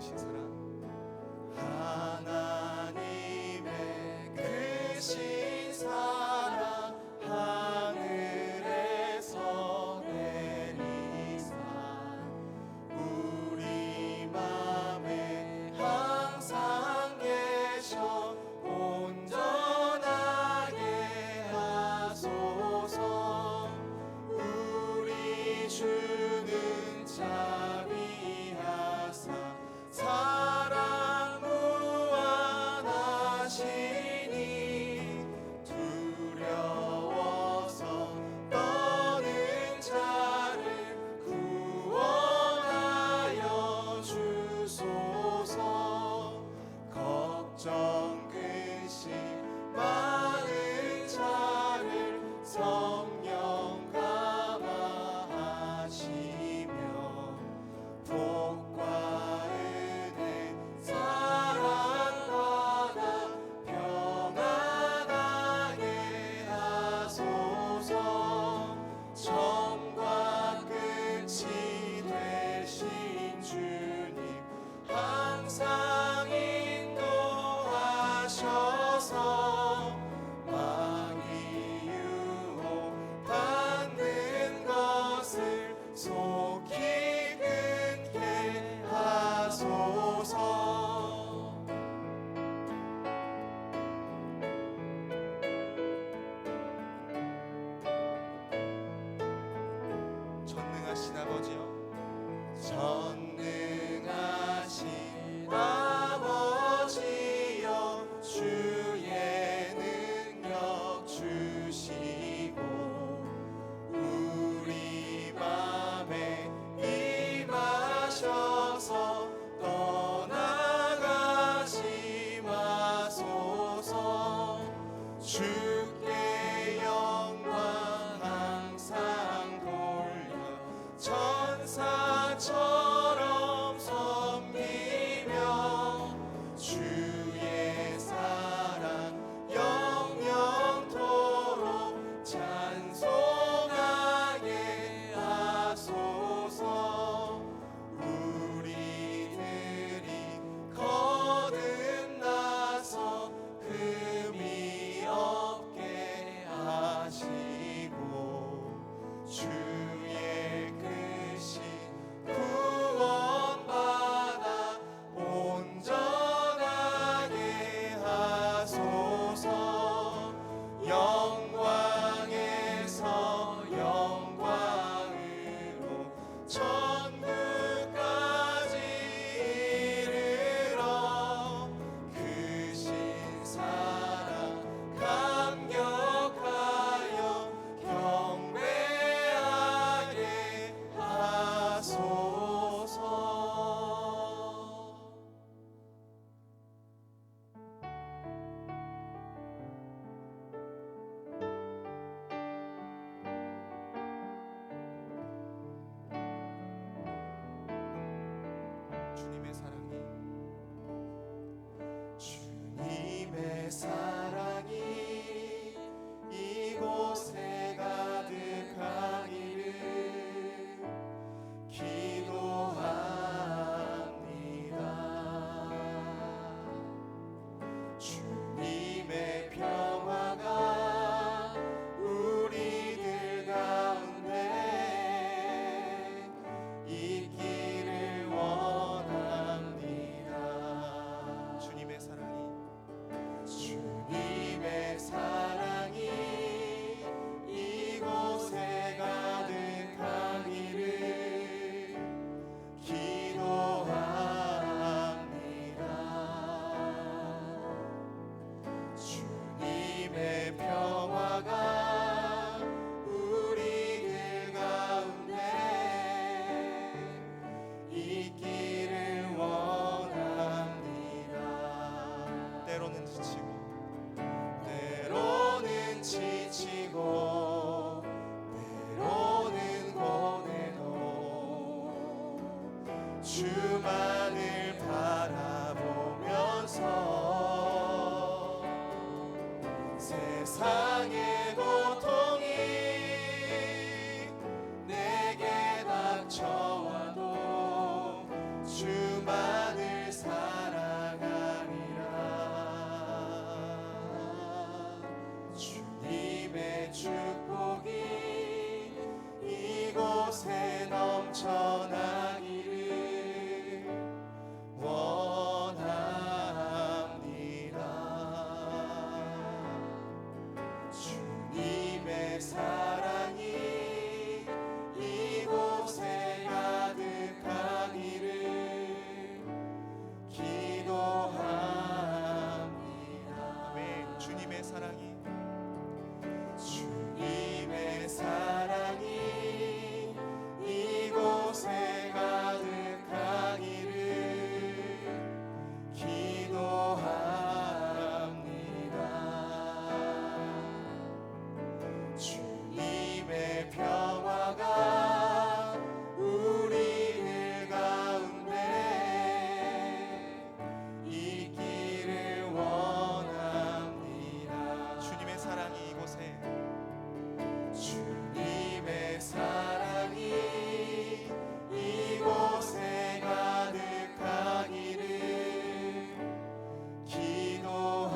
크신 사랑, 하나님의 크신 사랑 하늘에서 내리사 우리 맘에 항상 계셔 온전하게 하소서. 우리 주는 자비하사 사랑 무한하시니 두려워서 떠는 자를 구원하여 주소서. 걱정 근심 많은 자를 성령 감화하시며 복과 은혜 사랑받아 평안하게 하소서. 처음과 끝이 되신 주님 항상 인도하셔서 마귀 유혹받는 것을 속히 끊게 하소서. 전능하신 아버지여, 전능하신 아버지여, 주의 능력 주시고 우리 맘에 임하셔서 떠나가지 마소서. 주께 영광 항상 돌려 천사처럼 섬기며 주의 사랑 영영토록 찬송하게 하소서. 우리들이 거듭나서 흠이 없게 하시고 주의 크신 구원받아 온전하게 하소서. 영광에서 영광으로 천국까지 이르러 크신 사랑 감격하여 경배하게 하소서. 주님의 사랑이, 주님의 사랑이 이곳에 가득하기를 기도합니다. 주님의 평화가 우리들 가운데 있기를 원합니다. 주님의 사랑이, 주님의 사랑이 이곳에 가득하기를 기도합니다. 주님의 평화가 우리들 가운데 있기를 원합니다. 때로는 지치고 때로는 고뇌도 주만을 바라보면서 세상의 고통이 내게 닥쳐와도 주만을 사랑이 이곳에 가득하기를 기도합니다. 아멘. 주님의 사랑이 이곳에 가득하기를 기도합니다. 주님의 평화가 우리들 가운데 있기를 원합니다. 주님의 사랑이 이곳에 이곳에 가득하기를 기도합니다.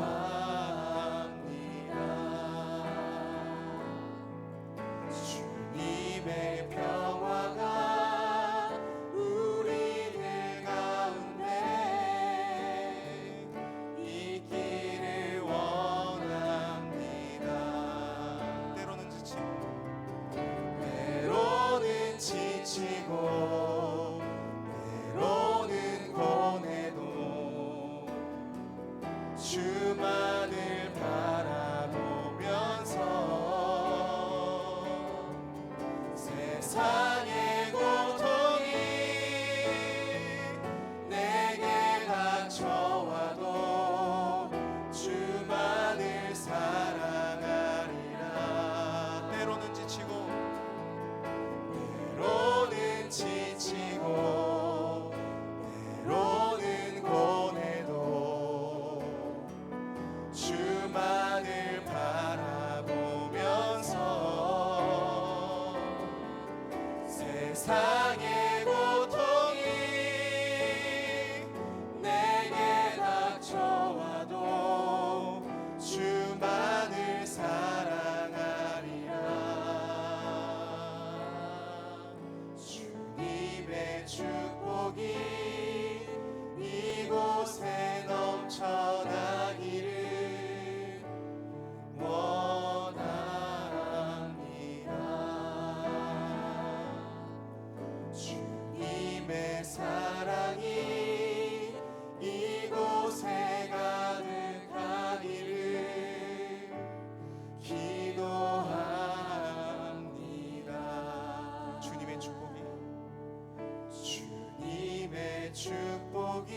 주님의 평화가 우리들 가운데 있기를 원합니다. 때로는 지치고 때로는 고뇌도 주만을 바라보면서 세상의 고통이 내게 닥쳐와도 주만을 사랑하리라. 때로는 지치고 때로는 고뇌도 주만을 바라보면서 세상의 고통이 내게 닥쳐와도 주만을 사랑하리라. 축복이 이곳에 넘쳐나기를 원합니다. 주님의 사랑이 이곳에 가득하기를 기도합니다. 주님의 축복이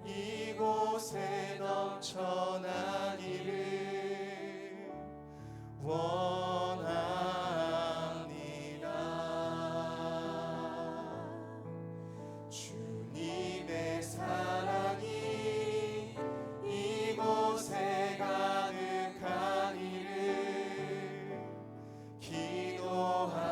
이곳에 넘쳐나기를 원합니다. 주님의 사랑이 이곳에 가득하기를 기도합니다.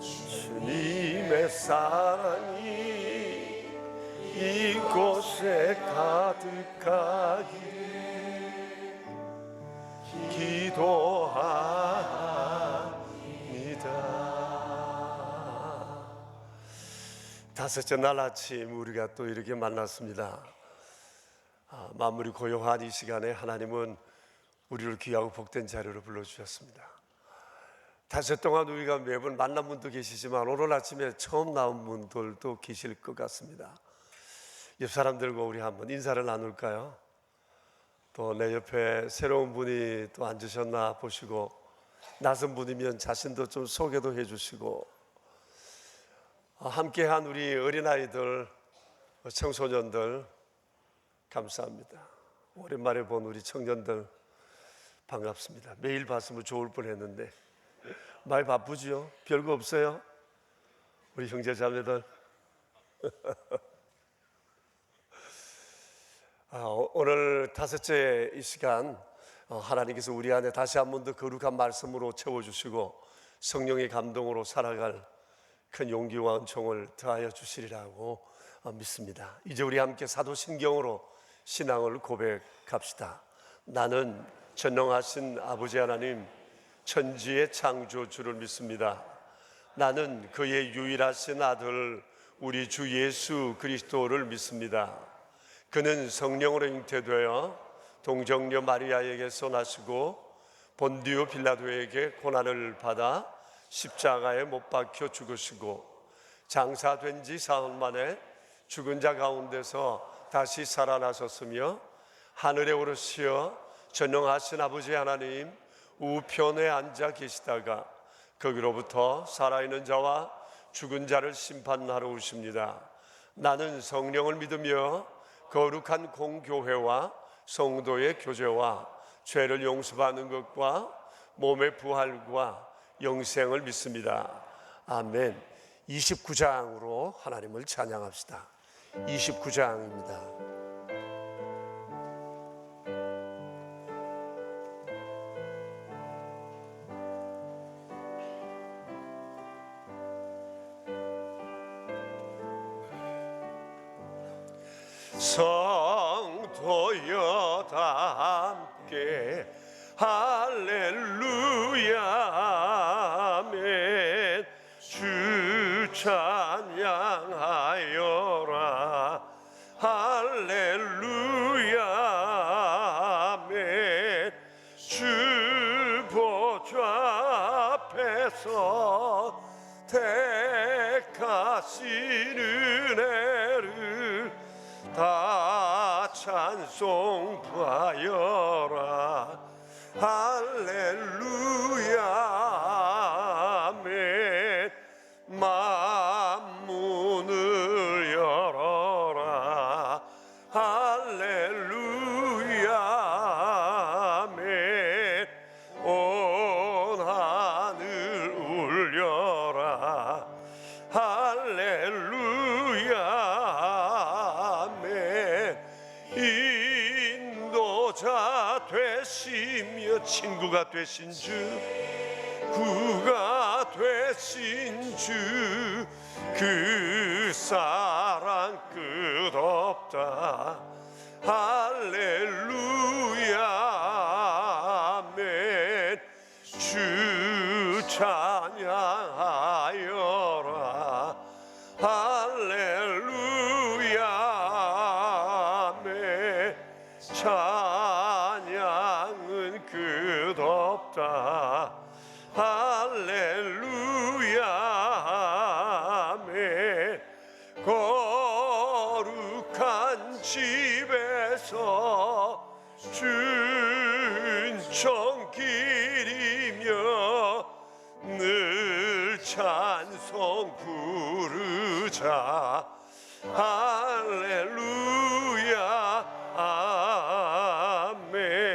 주님의 사랑이 이곳에 가득하기를 기도합니다. 다섯째 날 아침 우리가 또 이렇게 만났습니다. 마무리 고요한 이 시간에 하나님은 우리를 귀하고 복된 자리로 불러주셨습니다. 다섯 동안 우리가 매번 만난 분도 계시지만 오늘 아침에 처음 나온 분들도 계실 것 같습니다. 옆 사람들과 우리 한번 인사를 나눌까요? 또 내 옆에 새로운 분이 또 앉으셨나 보시고, 낯선 분이면 자신도 좀 소개도 해주시고, 함께한 우리 어린아이들, 청소년들 감사합니다. 오랜만에 본 우리 청년들 반갑습니다. 매일 봤으면 좋을 뻔했는데 많이 바쁘죠? 별거 없어요? 우리 형제자매들. 오늘 다섯째 이 시간 하나님께서 우리 안에 다시 한 번 더 거룩한 말씀으로 채워주시고 성령의 감동으로 살아갈 큰 용기와 은총을 더하여 주시리라고 믿습니다. 이제 우리 함께 사도신경으로 신앙을 고백합시다. 나는 전능하신 아버지 하나님 천지의 창조주를 믿습니다. 나는 그의 유일하신 아들 우리 주 예수 그리스도를 믿습니다. 그는 성령으로 잉태되어 동정녀 마리아에게서 나시고 본디오 빌라도에게 고난을 받아 십자가에 못 박혀 죽으시고 장사된 지 사흘 만에 죽은 자 가운데서 다시 살아나셨으며 하늘에 오르시어 전능하신 아버지 하나님 우편에 앉아 계시다가 거기로부터 살아있는 자와 죽은 자를 심판하러 오십니다. 나는 성령을 믿으며 거룩한 공교회와 성도의 교제와 죄를 용서받는 것과 몸의 부활과 영생을 믿습니다. 아멘. 29장으로 하나님을 찬양합시다. 29장입니다. 성도여 다 함께 할렐루야 아멘. 주 찬양하여라 할렐루야 아멘. 주 보좌 앞에서 택하신 은혜를 다 찬송하여라 할렐루야 아멘. 만문을 열어라 할렐루야 아멘. 온 하늘 울려라 할렐루야 아멘. 인도자 되시며 친구가 되신 주 구가 되신 주 그 사랑 끝없다 할렐루야 아멘. 주 찬양하여라 할렐루야 아멘. 찬양은 끝없다 할렐루야 아멘. 거룩한 집에서 준청 기리며 늘 찬송 부르자 할렐루야 아멘.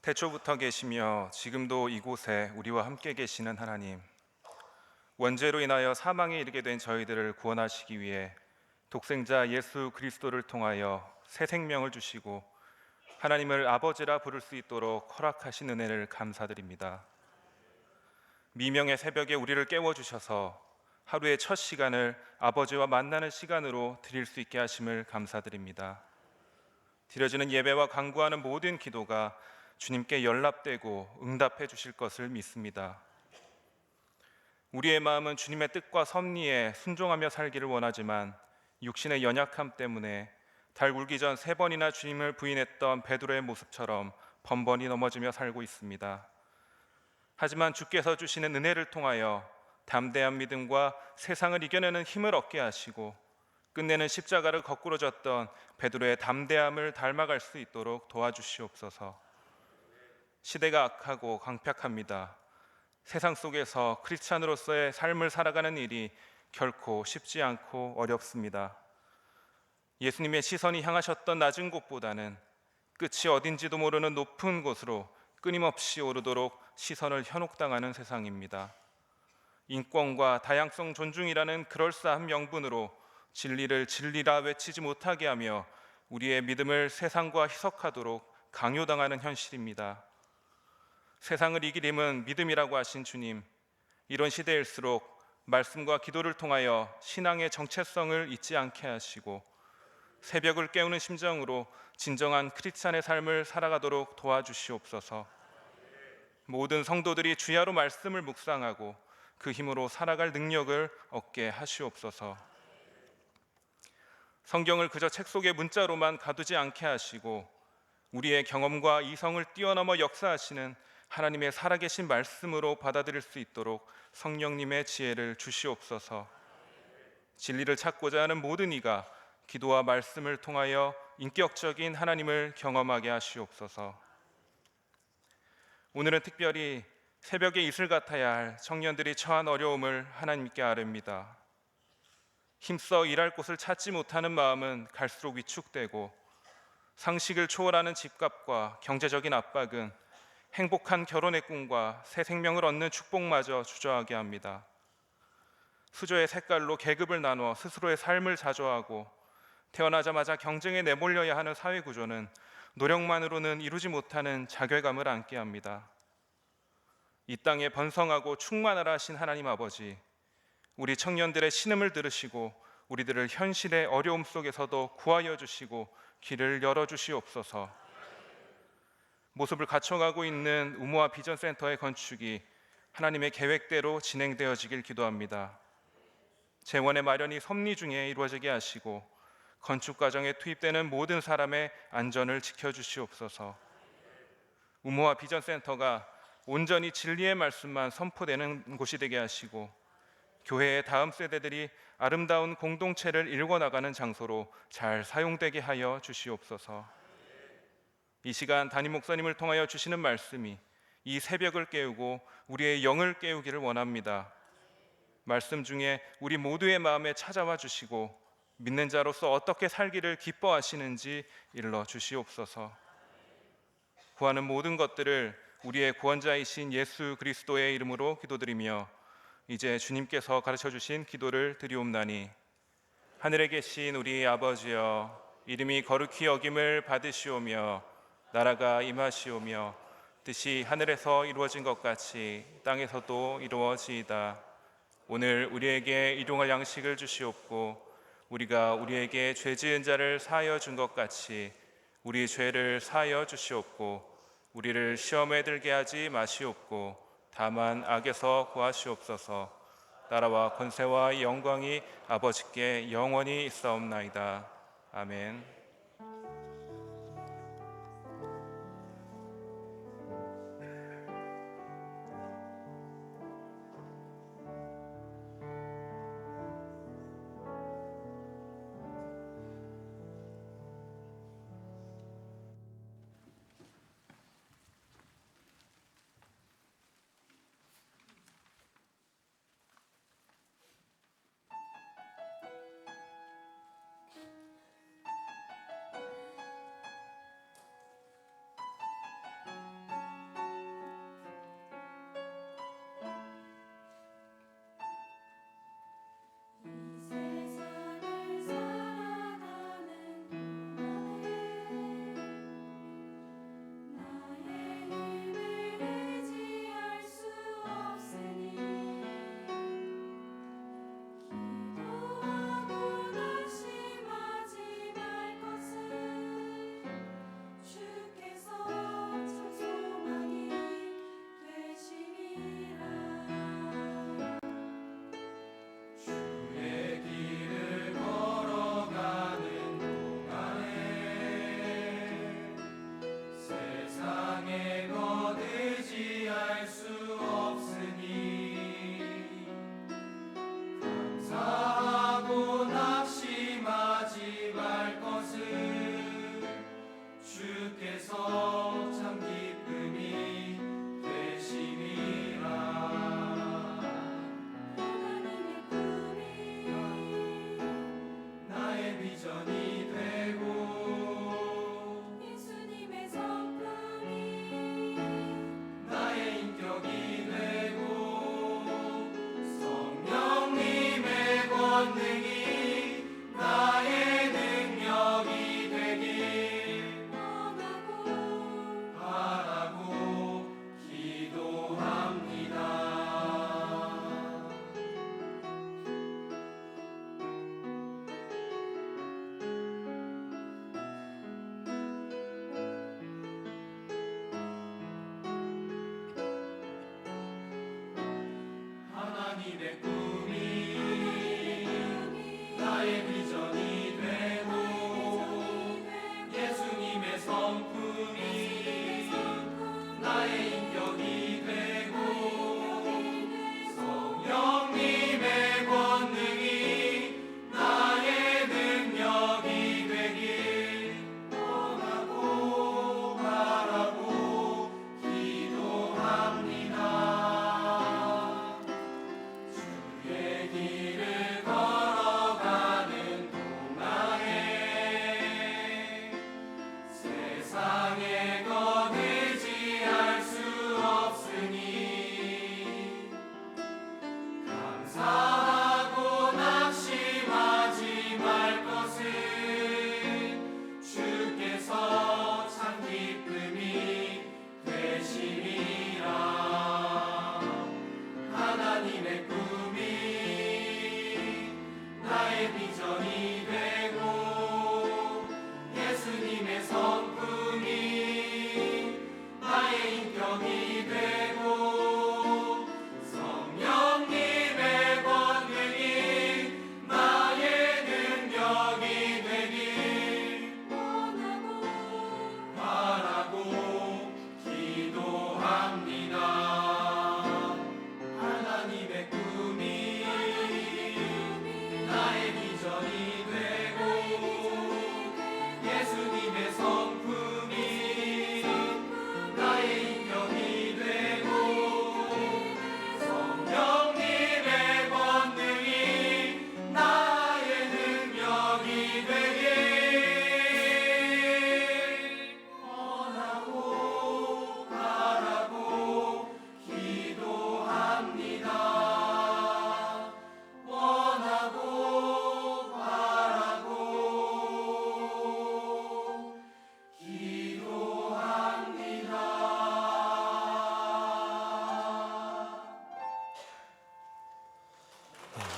태초부터 계시며 지금도 이곳에 우리와 함께 계시는 하나님, 원죄로 인하여 사망에 이르게 된 저희들을 구원하시기 위해 독생자 예수 그리스도를 통하여 새 생명을 주시고 하나님을 아버지라 부를 수 있도록 허락하신 은혜를 감사드립니다. 미명의 새벽에 우리를 깨워주셔서 하루의 첫 시간을 아버지와 만나는 시간으로 드릴 수 있게 하심을 감사드립니다. 드려지는 예배와 간구하는 모든 기도가 주님께 연락되고 응답해 주실 것을 믿습니다. 우리의 마음은 주님의 뜻과 섭리에 순종하며 살기를 원하지만 육신의 연약함 때문에 달 굴기 전 3번이나 주님을 부인했던 베드로의 모습처럼 번번이 넘어지며 살고 있습니다. 하지만 주께서 주시는 은혜를 통하여 담대한 믿음과 세상을 이겨내는 힘을 얻게 하시고 끝내는 십자가를 거꾸로 졌던 베드로의 담대함을 닮아갈 수 있도록 도와주시옵소서. 시대가 악하고 강팍합니다. 세상 속에서 크리스찬으로서의 삶을 살아가는 일이 결코 쉽지 않고 어렵습니다. 예수님의 시선이 향하셨던 낮은 곳보다는 끝이 어딘지도 모르는 높은 곳으로 끊임없이 오르도록 시선을 현혹당하는 세상입니다. 인권과 다양성 존중이라는 그럴싸한 명분으로 진리를 진리라 외치지 못하게 하며 우리의 믿음을 세상과 희석하도록 강요당하는 현실입니다. 세상을 이길 힘은 믿음이라고 하신 주님, 이런 시대일수록 말씀과 기도를 통하여 신앙의 정체성을 잊지 않게 하시고 새벽을 깨우는 심정으로 진정한 크리스찬의 삶을 살아가도록 도와주시옵소서. 모든 성도들이 주야로 말씀을 묵상하고 그 힘으로 살아갈 능력을 얻게 하시옵소서. 성경을 그저 책 속의 문자로만 가두지 않게 하시고 우리의 경험과 이성을 뛰어넘어 역사하시는 하나님의 살아계신 말씀으로 받아들일 수 있도록 성령님의 지혜를 주시옵소서. 진리를 찾고자 하는 모든 이가 기도와 말씀을 통하여 인격적인 하나님을 경험하게 하시옵소서. 오늘은 특별히 새벽의 이슬 같아야 할 청년들이 처한 어려움을 하나님께 아뢰입니다. 힘써 일할 곳을 찾지 못하는 마음은 갈수록 위축되고 상식을 초월하는 집값과 경제적인 압박은 행복한 결혼의 꿈과 새 생명을 얻는 축복마저 주저하게 합니다. 수저의 색깔로 계급을 나누어 스스로의 삶을 자조하고 태어나자마자 경쟁에 내몰려야 하는 사회 구조는 노력만으로는 이루지 못하는 자괴감을 안게 합니다. 이 땅에 번성하고 충만하라 하신 하나님 아버지, 우리 청년들의 신음을 들으시고 우리들을 현실의 어려움 속에서도 구하여 주시고 길을 열어주시옵소서. 모습을 갖춰가고 있는 우모아 비전센터의 건축이 하나님의 계획대로 진행되어지길 기도합니다. 재원의 마련이 섭리 중에 이루어지게 하시고 건축 과정에 투입되는 모든 사람의 안전을 지켜주시옵소서. 우모아 비전센터가 온전히 진리의 말씀만 선포되는 곳이 되게 하시고 교회의 다음 세대들이 아름다운 공동체를 일궈나가는 장소로 잘 사용되게 하여 주시옵소서. 이 시간 담임 목사님을 통하여 주시는 말씀이 이 새벽을 깨우고 우리의 영을 깨우기를 원합니다. 말씀 중에 우리 모두의 마음에 찾아와 주시고 믿는 자로서 어떻게 살기를 기뻐하시는지 일러 주시옵소서. 구하는 모든 것들을 우리의 구원자이신 예수 그리스도의 이름으로 기도드리며 이제 주님께서 가르쳐 주신 기도를 드리옵나니, 하늘에 계신 우리 아버지여, 이름이 거룩히 여김을 받으시오며 나라가 임하시오며 뜻이 하늘에서 이루어진 것 같이 땅에서도 이루어지이다. 오늘 우리에게 일용할 양식을 주시옵고 우리가 우리에게 죄 지은 자를 사하여 준 것 같이 우리 죄를 사하여 주시옵고 우리를 시험에 들게 하지 마시옵고 다만 악에서 구하시옵소서. 나라와 권세와 영광이 아버지께 영원히 있사옵나이다. 아멘.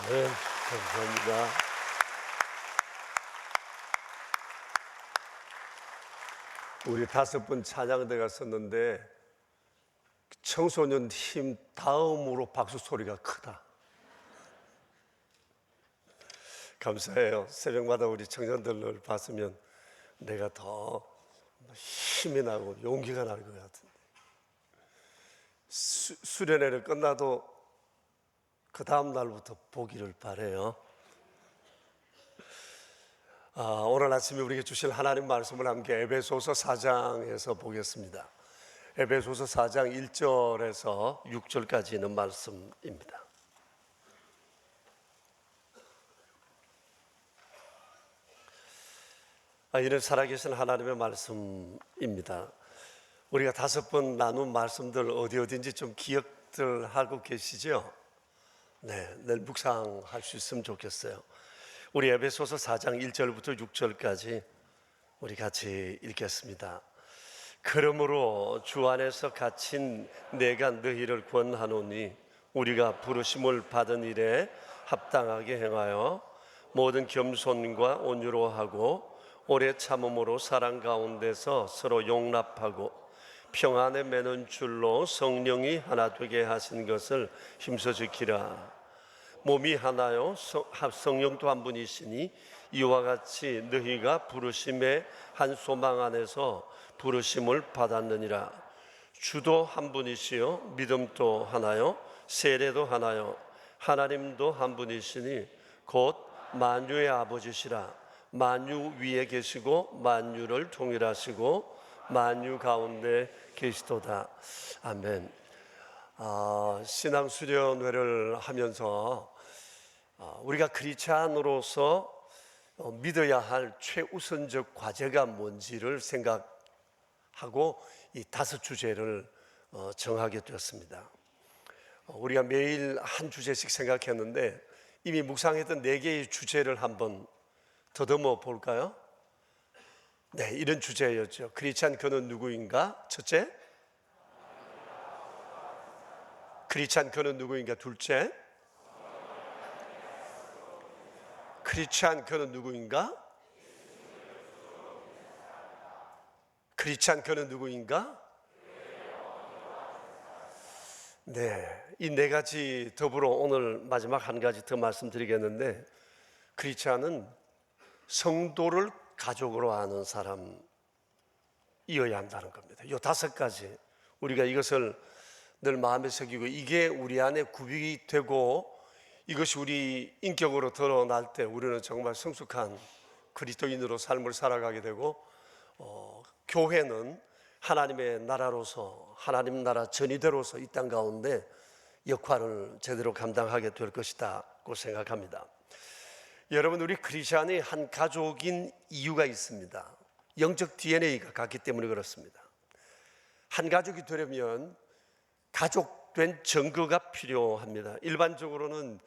네, 감사합니다. 우리 5분 찬양대가 썼는데 청소년 팀 다음으로 박수 소리가 크다. 감사해요. 새벽마다 우리 청년들을 봤으면 내가 더 힘이 나고 용기가 날 것 같은데, 수련회를 끝나도 그 다음 날부터 보기를 바래요. 오늘 아침에 우리에게 주실 하나님 말씀을 함께 에베소서 4장에서 보겠습니다. 에베소서 4장 1절에서 6절까지 있는 말씀입니다. 이는 살아계신 하나님의 말씀입니다. 우리가 5번 나눈 말씀들 어딘지 좀 기억들 하고 계시죠? 네, 늘 묵상할 수 있으면 좋겠어요. 우리 에베소서 4장 1절부터 6절까지 우리 같이 읽겠습니다. 그러므로 주 안에서 갇힌 내가 너희를 권하노니 우리가 부르심을 받은 일에 합당하게 행하여 모든 겸손과 온유로 하고 오래 참음으로 사랑 가운데서 서로 용납하고 평안에 매는 줄로 성령이 하나 되게 하신 것을 힘써 지키라. 몸이 하나요 성령도 한 분이시니 이와 같이 너희가 부르심의 한 소망 안에서 부르심을 받았느니라. 주도 한 분이시요 믿음도 하나요 세례도 하나요 하나님도 한 분이시니 곧 만유의 아버지시라. 만유 위에 계시고 만유를 통일하시고 만유 가운데 계시도다. 아멘. 신앙수련회를 하면서 우리가 크리스찬으로서 믿어야 할 최우선적 과제가 뭔지를 생각하고 이 5주제를 정하게 되었습니다. 우리가 매일 한 주제씩 생각했는데 이미 묵상했던 4개의 주제를 한번 더듬어 볼까요? 네, 이런 주제였죠. 크리스찬 그는 누구인가? 첫째, 크리스찬 그는 누구인가? 둘째, 크리스찬 그는 누구인가? 크리스찬 그는 누구인가? 네, 이 4가지 더불어 오늘 마지막 한 가지 더 말씀드리겠는데, 크리스찬은 성도를 가족으로 아는 사람이어야 한다는 겁니다. 이 5가지 우리가 이것을 늘 마음에 새기고 이게 우리 안에 구비가 되고 이것이 우리 인격으로 드러날 때 우리는 정말 성숙한 그리스도인으로 삶을 살아가게 되고 교회는 하나님의 나라로서 하나님 나라 전이대로서 이 땅 가운데 역할을 제대로 감당하게 될 것이다고 생각합니다. 여러분, 우리 크리스찬이 한 가족인 이유가 있습니다. 영적 DNA가 같기 때문에 그렇습니다. 한 가족이 되려면 가족된 증거가 필요합니다. 일반적으로는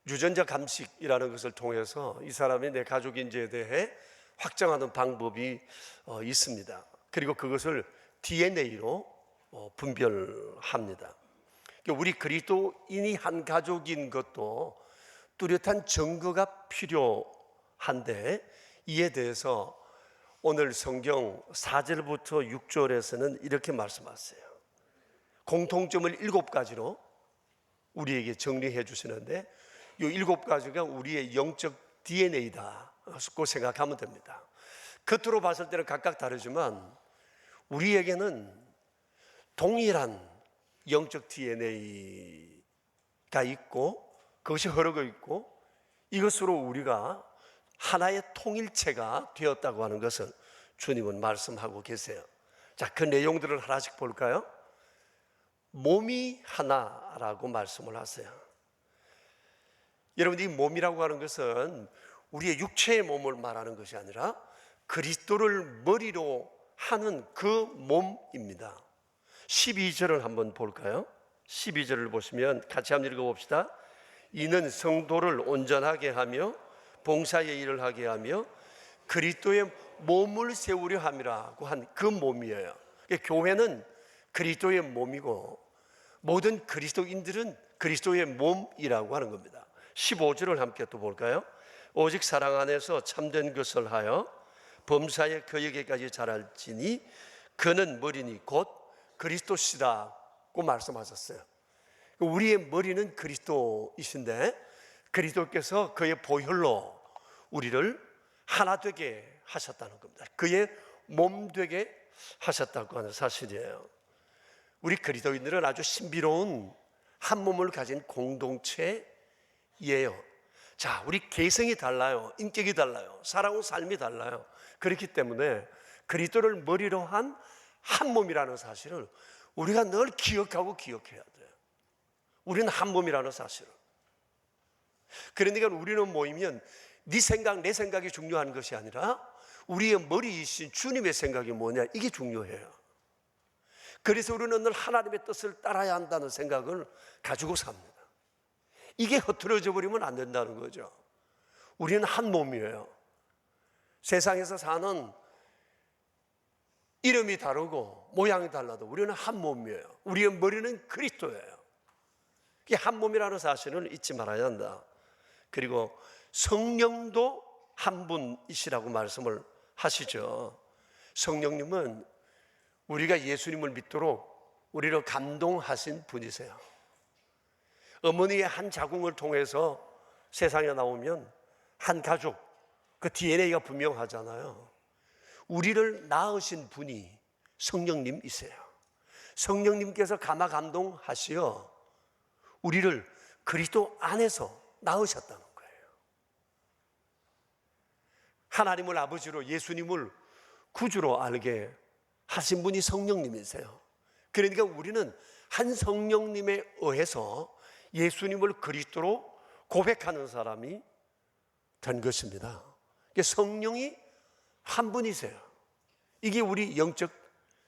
유전자 감식이라는 것을 통해서 이 사람이 내 가족인지에 대해 확정하는 방법이 있습니다. 그리고 그것을 DNA로 분별합니다. 우리 그리스도인이 한 가족인 것도 뚜렷한 증거가 필요한데 이에 대해서 오늘 성경 4절부터 6절에서는 이렇게 말씀하세요. 공통점을 7가지로 우리에게 정리해 주시는데 이 7가지가 우리의 영적 DNA다고 생각하면 됩니다. 겉으로 봤을 때는 각각 다르지만 우리에게는 동일한 영적 DNA가 있고 그것이 흐르고 있고 이것으로 우리가 하나의 통일체가 되었다고 하는 것을 주님은 말씀하고 계세요. 자, 그 내용들을 하나씩 볼까요? 몸이 하나라고 말씀을 하세요. 여러분, 이 몸이라고 하는 것은 우리의 육체의 몸을 말하는 것이 아니라 그리스도를 머리로 하는 그 몸입니다. 12절을 한번 볼까요? 12절을 보시면 같이 한번 읽어봅시다. 이는 성도를 온전하게 하며 봉사의 일을 하게 하며 그리스도의 몸을 세우려 함이라고 한 그 몸이에요. 교회는 그리스도의 몸이고 모든 그리스도인들은 그리스도의 몸이라고 하는 겁니다. 15절을 함께 또 볼까요? 오직 사랑 안에서 참된 것을 하여 범사에 그에게까지 자랄지니 그는 머리니 곧 그리스도시라고 말씀하셨어요. 우리의 머리는 그리스도이신데 그리스도께서 그의 보혈로 우리를 하나 되게 하셨다는 겁니다. 그의 몸 되게 하셨다고 하는 사실이에요. 우리 그리스도인들은 아주 신비로운 한 몸을 가진 공동체예요. 자, 우리 개성이 달라요. 인격이 달라요. 살아온 삶이 달라요. 그렇기 때문에 그리스도를 머리로 한 한 몸이라는 사실을 우리가 늘 기억하고 기억해야 돼요. 우리는 한 몸이라는 사실을. 그러니까 우리는 모이면 네 생각, 내 생각이 중요한 것이 아니라 우리의 머리이신 주님의 생각이 뭐냐, 이게 중요해요. 그래서 우리는 늘 하나님의 뜻을 따라야 한다는 생각을 가지고 삽니다. 이게 흐트러져 버리면 안 된다는 거죠. 우리는 한 몸이에요. 세상에서 사는 이름이 다르고 모양이 달라도 우리는 한 몸이에요. 우리의 머리는 그리스도예요. 이게 한 몸이라는 사실을 잊지 말아야 한다. 그리고 성령도 한 분이시라고 말씀을 하시죠. 성령님은 우리가 예수님을 믿도록 우리를 감동하신 분이세요. 어머니의 한 자궁을 통해서 세상에 나오면 한 가족, 그 DNA가 분명하잖아요. 우리를 낳으신 분이 성령님이세요. 성령님께서 감화 감동하시어 우리를 그리스도 안에서 낳으셨다는 거예요. 하나님을 아버지로, 예수님을 구주로 알게 하신 분이 성령님이세요. 그러니까 우리는 한 성령님에 의해서 예수님을 그리스도로 고백하는 사람이 된 것입니다. 성령이 한 분이세요. 이게 우리 영적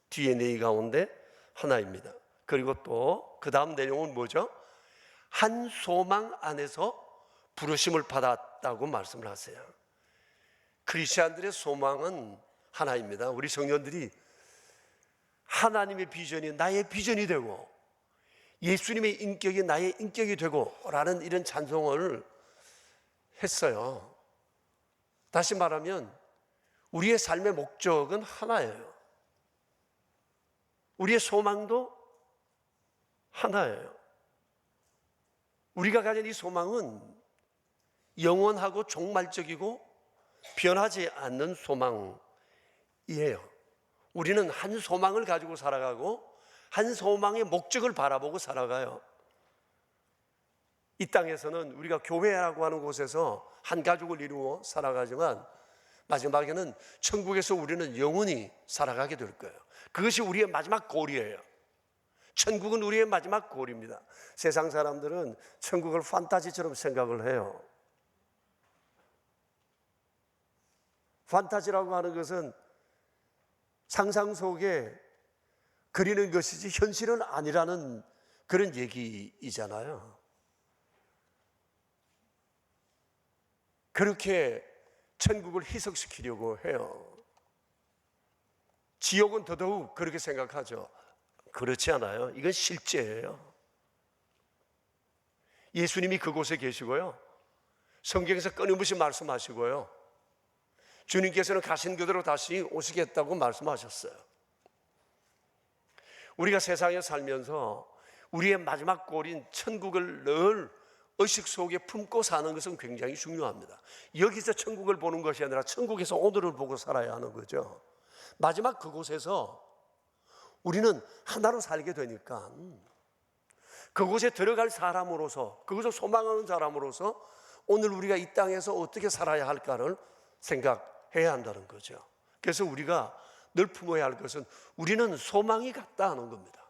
DNA 가운데 하나입니다. 그리고 또 그 다음 내용은 뭐죠? 한 소망 안에서 부르심을 받았다고 말씀을 하세요. 크리스찬들의 소망은 하나입니다. 우리 성년들이 하나님의 비전이 나의 비전이 되고 예수님의 인격이 나의 인격이 되고 라는 이런 찬송을 했어요. 다시 말하면 우리의 삶의 목적은 하나예요. 우리의 소망도 하나예요. 우리가 가진 이 소망은 영원하고 종말적이고 변하지 않는 소망이에요. 우리는 한 소망을 가지고 살아가고 한 소망의 목적을 바라보고 살아가요. 이 땅에서는 우리가 교회라고 하는 곳에서 한 가족을 이루어 살아가지만 마지막에는 천국에서 우리는 영원히 살아가게 될 거예요. 그것이 우리의 마지막 골이에요. 천국은 우리의 마지막 골입니다. 세상 사람들은 천국을 판타지처럼 생각을 해요. 판타지라고 하는 것은 상상 속에 그리는 것이지 현실은 아니라는 그런 얘기이잖아요. 그렇게 천국을 희석시키려고 해요. 지옥은 더더욱 그렇게 생각하죠. 그렇지 않아요. 이건 실제예요. 예수님이 그곳에 계시고요. 성경에서 끊임없이 말씀하시고요. 주님께서는 가신 그대로 다시 오시겠다고 말씀하셨어요. 우리가 세상에 살면서 우리의 마지막 골인 천국을 늘 의식 속에 품고 사는 것은 굉장히 중요합니다. 여기서 천국을 보는 것이 아니라 천국에서 오늘을 보고 살아야 하는 거죠. 마지막 그곳에서 우리는 하나로 살게 되니까 그곳에 들어갈 사람으로서, 그것을 소망하는 사람으로서 오늘 우리가 이 땅에서 어떻게 살아야 할까를 생각해야 한다는 거죠. 그래서 우리가 늘 품어야 할 것은 우리는 소망이 같다 하는 겁니다.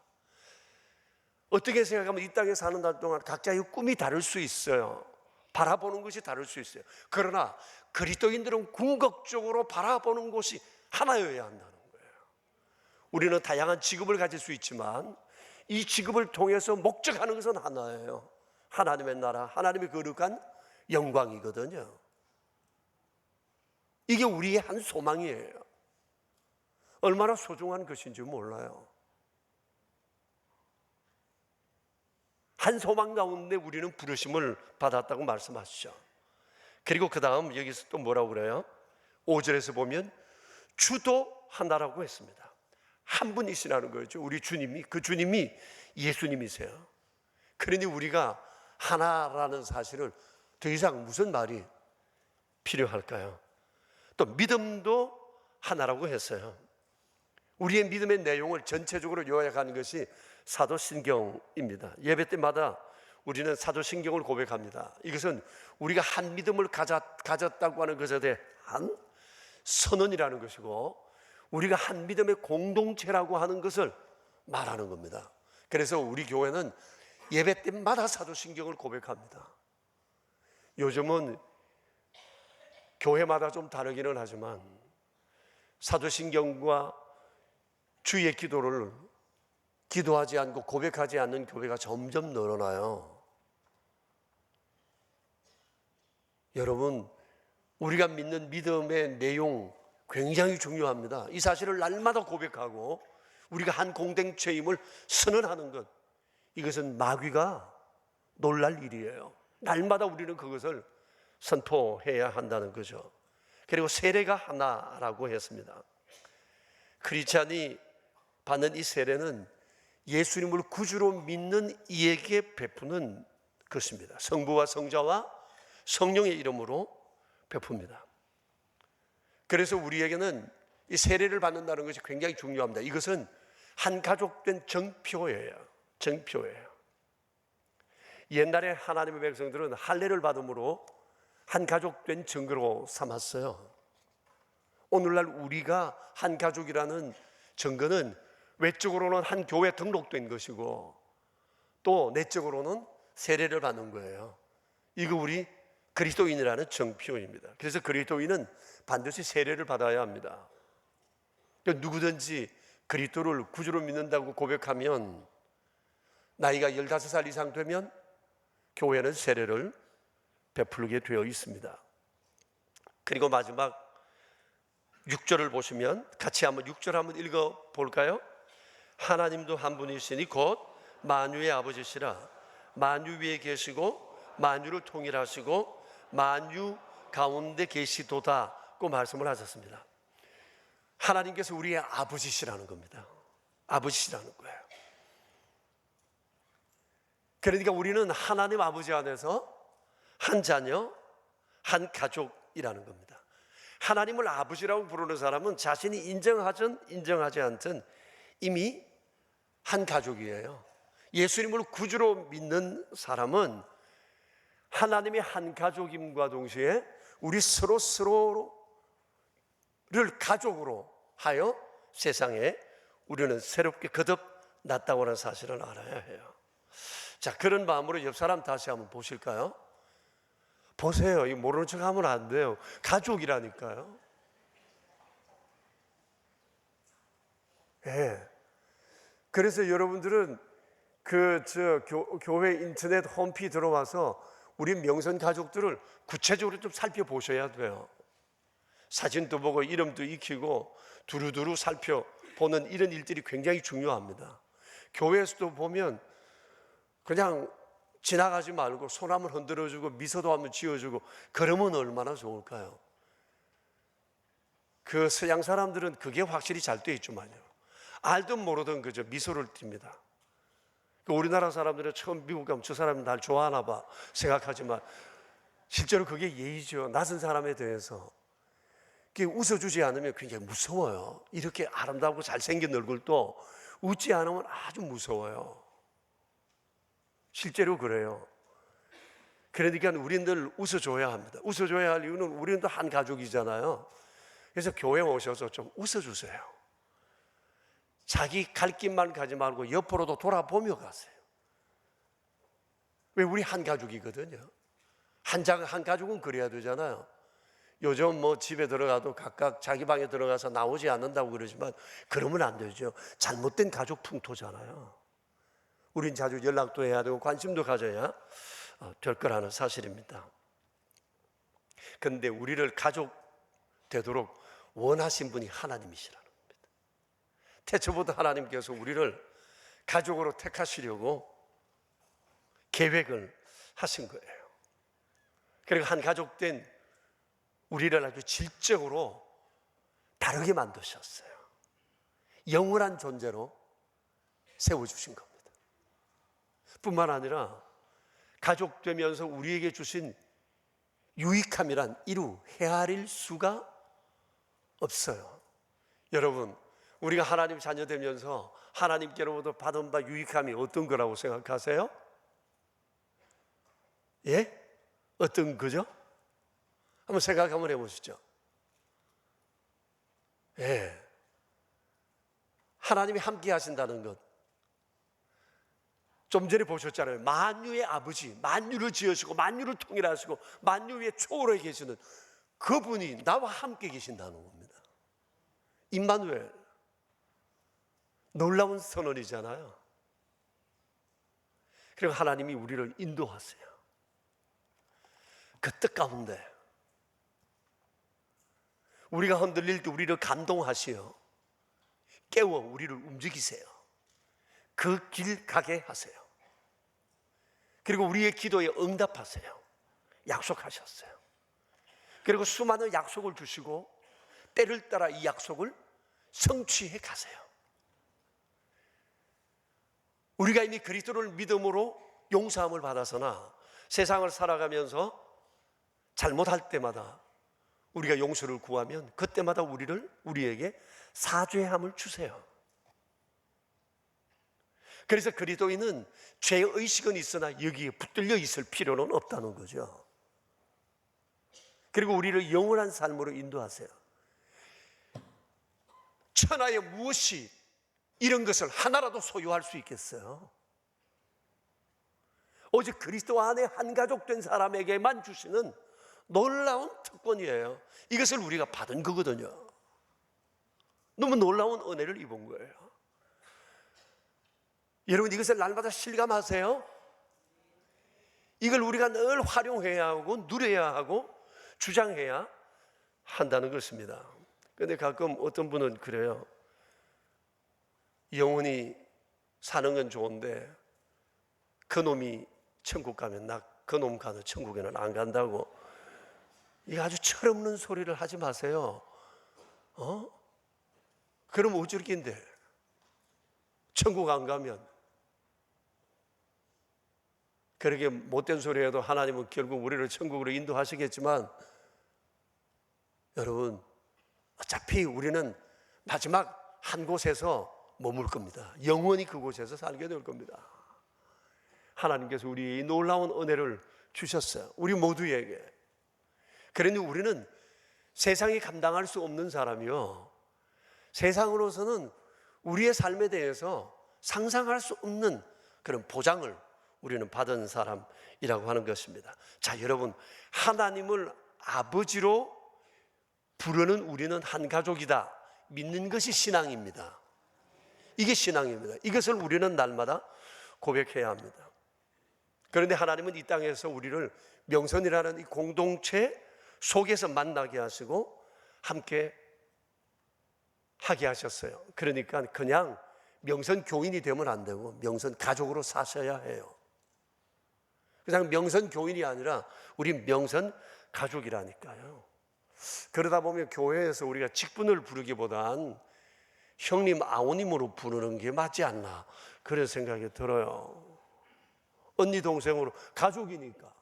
어떻게 생각하면 이 땅에 사는 날 동안 각자의 꿈이 다를 수 있어요. 바라보는 것이 다를 수 있어요. 그러나 그리스도인들은 궁극적으로 바라보는 곳이 하나여야 한다는 거예요. 우리는 다양한 직업을 가질 수 있지만 이 직업을 통해서 목적하는 것은 하나예요. 하나님의 나라, 하나님의 거룩한 영광이거든요. 이게 우리의 한 소망이에요. 얼마나 소중한 것인지 몰라요. 한 소망 가운데 우리는 부르심을 받았다고 말씀하시죠. 그리고 그 다음 여기서 또 뭐라고 그래요? 5절에서 보면 주도 하나라고 했습니다. 한 분이시라는 거죠. 우리 주님이, 그 주님이 예수님이세요. 그러니 우리가 하나라는 사실을 더 이상 무슨 말이 필요할까요? 또 믿음도 하나라고 했어요. 우리의 믿음의 내용을 전체적으로 요약하는 것이 사도신경입니다. 예배 때마다 우리는 사도신경을 고백합니다. 이것은 우리가 한 믿음을 가졌다고 하는 것에 대한 선언이라는 것이고, 우리가 한 믿음의 공동체라고 하는 것을 말하는 겁니다. 그래서 우리 교회는 예배 때마다 사도신경을 고백합니다. 요즘은 교회마다 좀 다르기는 하지만 사도신경과 주의 기도를 기도하지 않고 고백하지 않는 교회가 점점 늘어나요. 여러분, 우리가 믿는 믿음의 내용 굉장히 중요합니다. 이 사실을 날마다 고백하고 우리가 한 공동체임을 선언하는 것, 이것은 마귀가 놀랄 일이에요. 날마다 우리는 그것을 선포해야 한다는 거죠. 그리고 세례가 하나라고 했습니다. 크리스찬이 받는 이 세례는 예수님을 구주로 믿는 이에게 베푸는 것입니다. 성부와 성자와 성령의 이름으로 베풉니다. 그래서 우리에게는 이 세례를 받는다는 것이 굉장히 중요합니다. 이것은 한 가족된 정표예요. 정표예요. 옛날에 하나님의 백성들은 할례를 받음으로 한 가족된 증거로 삼았어요. 오늘날 우리가 한 가족이라는 증거는 외적으로는 한 교회에 등록된 것이고 또 내적으로는 세례를 받는 거예요. 이거 우리 그리스도인이라는 정표입니다. 그래서 그리스도인은 반드시 세례를 받아야 합니다. 누구든지 그리스도를 구주로 믿는다고 고백하면 나이가 15살 이상 되면 교회는 세례를 베풀게 되어 있습니다. 그리고 마지막 6절을 보시면 같이 한번 6절 한번 읽어 볼까요? 하나님도 한 분이시니 곧 만유의 아버지시라. 만유 위에 계시고 만유를 통일하시고 만유 가운데 계시도다고 말씀을 하셨습니다. 하나님께서 우리의 아버지시라는 겁니다. 아버지시라는 거예요. 그러니까 우리는 하나님 아버지 안에서 한 자녀, 한 가족이라는 겁니다. 하나님을 아버지라고 부르는 사람은 자신이 인정하든 인정하지 않든 이미 한 가족이에요. 예수님을 구주로 믿는 사람은 하나님의 한 가족임과 동시에 우리 서로를 가족으로 하여 세상에 우리는 새롭게 거듭났다고 하는 사실을 알아야 해요. 자, 그런 마음으로 옆 사람 다시 한번 보실까요? 보세요. 이 모르는 척 하면 안 돼요. 가족이라니까요. 예. 그래서 여러분들은 교회 인터넷 홈피 들어와서 우리 명선 가족들을 구체적으로 좀 살펴보셔야 돼요. 사진도 보고 이름도 익히고 두루두루 살펴보는 이런 일들이 굉장히 중요합니다. 교회에서도 보면 그냥 지나가지 말고 손 한번 흔들어주고 미소도 한번 지어주고 그러면 얼마나 좋을까요? 그 서양 사람들은 그게 확실히 잘 돼 있지만요, 알든 모르든 그저 미소를 띱니다. 우리나라 사람들은 처음 미국 가면 저 사람이 날 좋아하나 봐 생각하지만 실제로 그게 예의죠. 낯선 사람에 대해서 웃어주지 않으면 굉장히 무서워요. 이렇게 아름다고 잘생긴 얼굴도 웃지 않으면 아주 무서워요. 실제로 그래요. 그러니까 우리는 늘 웃어줘야 합니다. 웃어줘야 할 이유는 우리는 또 한 가족이잖아요. 그래서 교회 오셔서 좀 웃어주세요. 자기 갈 길만 가지 말고 옆으로도 돌아보며 가세요. 왜? 우리 한 가족이거든요. 한 가족은 그래야 되잖아요. 요즘 뭐 집에 들어가도 각각 자기 방에 들어가서 나오지 않는다고 그러지만 그러면 안 되죠. 잘못된 가족 풍토잖아요. 우린 자주 연락도 해야 되고 관심도 가져야 될 거라는 사실입니다. 그런데 우리를 가족 되도록 원하신 분이 하나님이시라는 겁니다. 태초부터 하나님께서 우리를 가족으로 택하시려고 계획을 하신 거예요. 그리고 한 가족된 우리를 아주 질적으로 다르게 만드셨어요. 영원한 존재로 세워주신 겁니다. 뿐만 아니라 가족 되면서 우리에게 주신 유익함이란 이루 헤아릴 수가 없어요. 여러분, 우리가 하나님 자녀 되면서 하나님께로부터 받은 바 유익함이 어떤 거라고 생각하세요? 예? 어떤 거죠? 한번 생각 한번 해보시죠. 예. 하나님이 함께 하신다는 것. 좀 전에 보셨잖아요. 만유의 아버지, 만유를 지으시고 만유를 통일하시고 만유 위에 초월해 계시는 그분이 나와 함께 계신다는 겁니다. 임마누엘, 놀라운 선언이잖아요. 그리고 하나님이 우리를 인도하세요. 그 뜻 가운데 우리가 흔들릴 때 우리를 감동하시어 깨워 우리를 움직이세요. 그 길 가게 하세요. 그리고 우리의 기도에 응답하세요. 약속하셨어요. 그리고 수많은 약속을 주시고 때를 따라 이 약속을 성취해 가세요. 우리가 이미 그리스도를 믿음으로 용서함을 받아서나 세상을 살아가면서 잘못할 때마다 우리가 용서를 구하면 그때마다 우리에게 사죄함을 주세요. 그래서 그리스도인은 죄의식은 있으나 여기에 붙들려 있을 필요는 없다는 거죠. 그리고 우리를 영원한 삶으로 인도하세요. 천하에 무엇이 이런 것을 하나라도 소유할 수 있겠어요? 오직 그리스도 안에 한 가족 된 사람에게만 주시는 놀라운 특권이에요. 이것을 우리가 받은 거거든요. 너무 놀라운 은혜를 입은 거예요. 여러분, 이것을 날마다 실감하세요? 이걸 우리가 늘 활용해야 하고 누려야 하고 주장해야 한다는 것입니다. 그런데 가끔 어떤 분은 그래요. 영원히 사는 건 좋은데 그놈이 천국 가면 나 그놈 가는 천국에는 안 간다고. 이거 아주 철없는 소리를 하지 마세요. 그럼 어쩔 낀데 천국 안 가면. 그렇게 못된 소리 해도 하나님은 결국 우리를 천국으로 인도하시겠지만 여러분, 어차피 우리는 마지막 한 곳에서 머물 겁니다. 영원히 그곳에서 살게 될 겁니다. 하나님께서 우리의 이 놀라운 은혜를 주셨어요. 우리 모두에게. 그러니 우리는 세상이 감당할 수 없는 사람이요, 세상으로서는 우리의 삶에 대해서 상상할 수 없는 그런 보장을 우리는 받은 사람이라고 하는 것입니다. 자, 여러분, 하나님을 아버지로 부르는 우리는 한 가족이다 믿는 것이 신앙입니다. 이게 신앙입니다. 이것을 우리는 날마다 고백해야 합니다. 그런데 하나님은 이 땅에서 우리를 명선이라는 이 공동체 속에서 만나게 하시고 함께 하게 하셨어요. 그러니까 그냥 명선 교인이 되면 안 되고 명선 가족으로 사셔야 해요. 그냥 명선 교인이 아니라 우리 명선 가족이라니까요. 그러다 보면 교회에서 우리가 직분을 부르기보단 형님, 아우님으로 부르는 게 맞지 않나 그런 생각이 들어요. 언니, 동생으로, 가족이니까.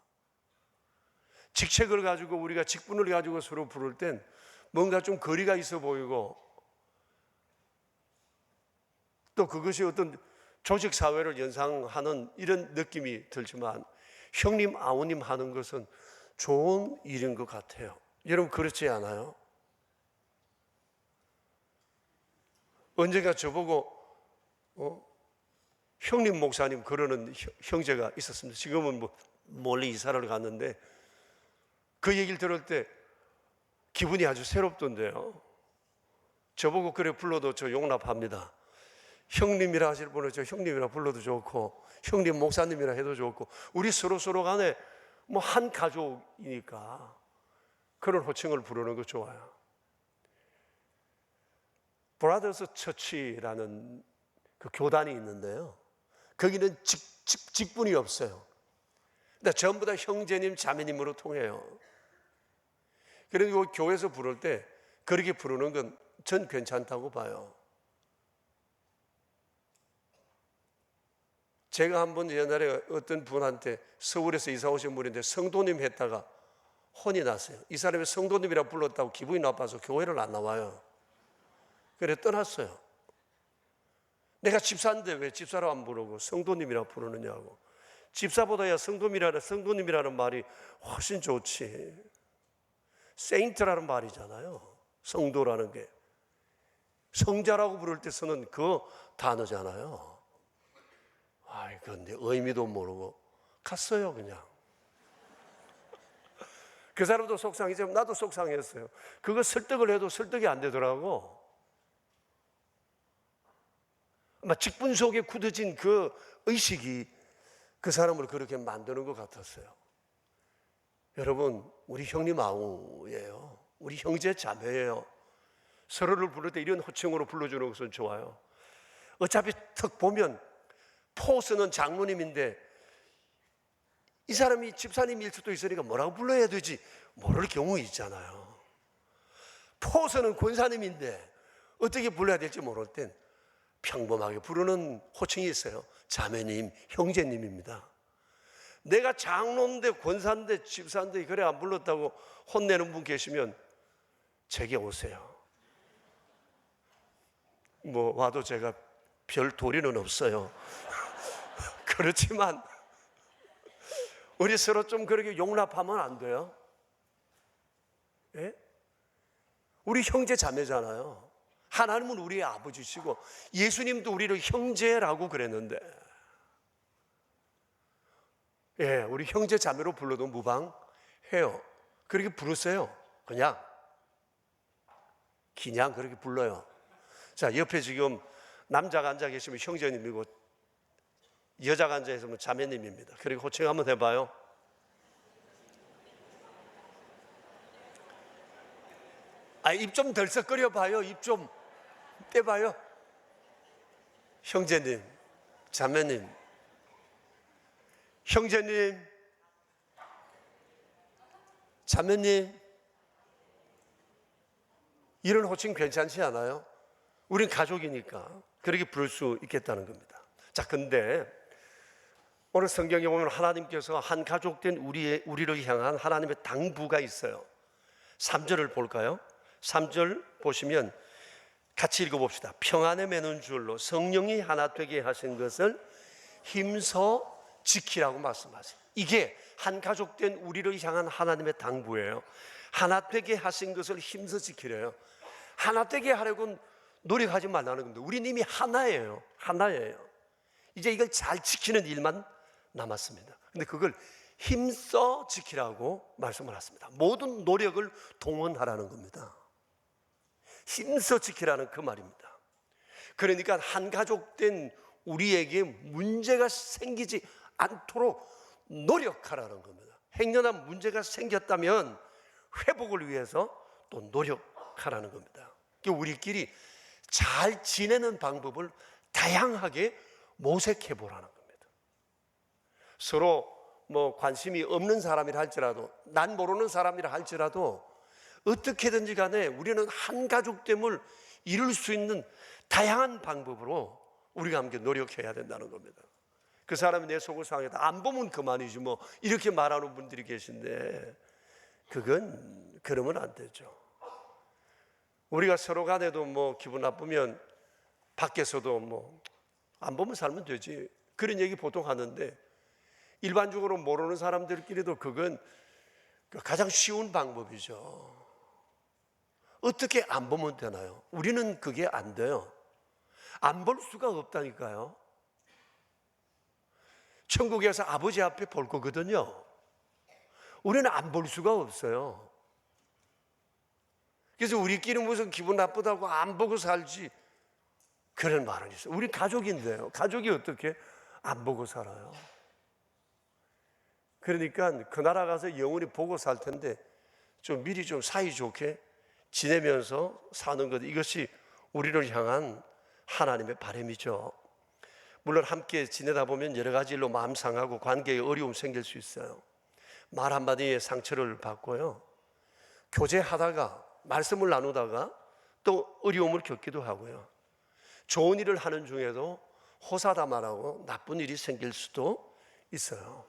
직책을 가지고 우리가 직분을 가지고 서로 부를 땐 뭔가 좀 거리가 있어 보이고 또 그것이 어떤 조직 사회를 연상하는 이런 느낌이 들지만 형님, 아우님 하는 것은 좋은 일인 것 같아요. 여러분, 그렇지 않아요? 언젠가 저보고 형님, 목사님 그러는 형제가 있었습니다. 지금은 멀리 이사를 갔는데 그 얘기를 들을 때 기분이 아주 새롭던데요. 저보고 그래 불러도 저 용납합니다. 형님이라 하실 분은 저 형님이라 불러도 좋고 형님, 목사님이라 해도 좋고 우리 서로 간에 뭐 한 가족이니까 그런 호칭을 부르는 거 좋아요. 브라더스 처치라는 그 교단이 있는데요, 거기는 직분이 없어요. 근데 전부 다 형제님, 자매님으로 통해요. 그리고 교회에서 부를 때 그렇게 부르는 건 전 괜찮다고 봐요. 제가 한번 옛날에 어떤 분한테 서울에서 이사 오신 분인데 성도님 했다가 혼이 났어요. 이 사람이 성도님이라 불렀다고 기분이 나빠서 교회를 안 나와요. 그래 떠났어요. 내가 집사인데 왜 집사로 안 부르고 성도님이라 부르느냐고. 집사보다야 성도님이라는 말이 훨씬 좋지. 세인트라는 말이잖아요. 성도라는 게. 성자라고 부를 때 쓰는 그 단어잖아요. 아이, 근데 의미도 모르고 갔어요, 그냥. 그 사람도 속상해지면 나도 속상했어요. 그거 설득을 해도 설득이 안 되더라고. 아마 직분 속에 굳어진 그 의식이 그 사람을 그렇게 만드는 것 같았어요. 여러분, 우리 형님 아우예요. 우리 형제 자매예요. 서로를 부를 때 이런 호칭으로 불러주는 것은 좋아요. 어차피 턱 보면 포스는 장로님인데 이 사람이 집사님일 수도 있으니까 뭐라고 불러야 되지 모를 경우 있잖아요. 포스는 권사님인데 어떻게 불러야 될지 모를 땐 평범하게 부르는 호칭이 있어요. 자매님, 형제님입니다. 내가 장로인데 권사인데 집사인데 그래 안 불렀다고 혼내는 분 계시면 제게 오세요. 뭐 와도 제가 별 도리는 없어요. 그렇지만 우리 서로 좀 그렇게 용납하면 안 돼요? 예? 우리 형제 자매잖아요. 하나님은 우리의 아버지시고 예수님도 우리를 형제라고 그랬는데, 예, 우리 형제 자매로 불러도 무방해요. 그렇게 부르세요. 그냥 그렇게 불러요. 자, 옆에 지금 남자가 앉아 계시면 형제님이고 여자가 앉아 있으면 자매님입니다. 그리고 호칭 한번 해봐요. 입 좀 덜썩거려 봐요. 입 좀 떼봐요. 형제님, 자매님, 형제님, 자매님, 이런 호칭 괜찮지 않아요? 우린 가족이니까 그렇게 부를 수 있겠다는 겁니다. 자, 근데 오늘 성경에 보면 하나님께서 한 가족된 우리를 향한 하나님의 당부가 있어요. 3절을 볼까요? 3절 보시면 같이 읽어봅시다. 평안에 매는 줄로 성령이 하나 되게 하신 것을 힘써 지키라고 말씀하세요. 이게 한 가족된 우리를 향한 하나님의 당부예요. 하나 되게 하신 것을 힘써 지키래요. 하나 되게 하려고 노력하지 말라는 겁니다. 우린 이미 하나예요. 이제 이걸 잘 지키는 일만 남았습니다. 근데 그걸 힘써 지키라고 말씀을 하십니다. 모든 노력을 동원하라는 겁니다. 힘써 지키라는 그 말입니다. 그러니까 한 가족된 우리에게 문제가 생기지 않도록 노력하라는 겁니다. 행여나 문제가 생겼다면 회복을 위해서 또 노력하라는 겁니다. 우리끼리 잘 지내는 방법을 다양하게 모색해 보라는 겁니다. 서로 뭐 관심이 없는 사람이라 할지라도, 난 모르는 사람이라 할지라도 어떻게든지 간에 우리는 한 가족됨을 이룰 수 있는 다양한 방법으로 우리가 함께 노력해야 된다는 겁니다. 그 사람이 내 속을 상했다, 안 보면 그만이지 뭐, 이렇게 말하는 분들이 계신데 그건 그러면 안 되죠. 우리가 서로 간에도 뭐 기분 나쁘면 밖에서도 뭐 안 보면 살면 되지, 그런 얘기 보통 하는데 일반적으로 모르는 사람들끼리도 그건 가장 쉬운 방법이죠. 어떻게 안 보면 되나요? 우리는 그게 안 돼요. 안 볼 수가 없다니까요. 천국에서 아버지 앞에 볼 거거든요. 우리는 안 볼 수가 없어요. 그래서 우리끼리 무슨 기분 나쁘다고 안 보고 살지, 그런 말은 있어요. 우리 가족인데요. 가족이 어떻게 안 보고 살아요? 그러니까 그 나라 가서 영원히 보고 살 텐데 좀 미리 좀 사이좋게 지내면서 사는 것, 이것이 우리를 향한 하나님의 바람이죠. 물론 함께 지내다 보면 여러 가지 일로 마음 상하고 관계에 어려움 생길 수 있어요. 말 한마디에 상처를 받고요. 교제하다가 말씀을 나누다가 또 어려움을 겪기도 하고요. 좋은 일을 하는 중에도 호사다마라고 나쁜 일이 생길 수도 있어요.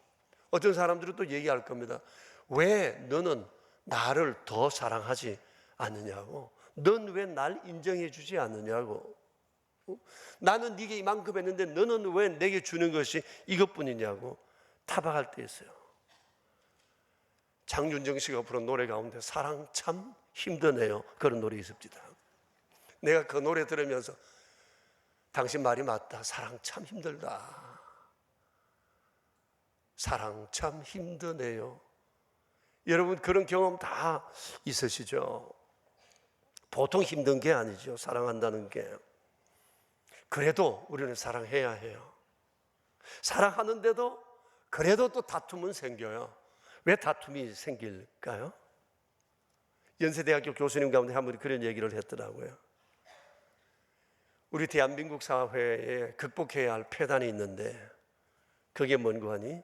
어떤 사람들은 또 얘기할 겁니다. 왜 너는 나를 더 사랑하지 않느냐고, 넌 왜 날 인정해 주지 않느냐고, 나는 네게 이만큼 했는데 너는 왜 내게 주는 것이 이것뿐이냐고 타박할 때 있어요. 장윤정 씨가 부른 노래 가운데 사랑 참 힘드네요, 그런 노래 있습니다. 내가 그 노래 들으면서 당신 말이 맞다, 사랑 참 힘들다, 사랑 참 힘드네요. 여러분 그런 경험 다 있으시죠? 보통 힘든 게 아니죠, 사랑한다는 게. 그래도 우리는 사랑해야 해요. 사랑하는데도 그래도 또 다툼은 생겨요. 왜 다툼이 생길까요? 연세대학교 교수님 가운데 한 분이 그런 얘기를 했더라고요. 우리 대한민국 사회에 극복해야 할 폐단이 있는데 그게 뭔고 하니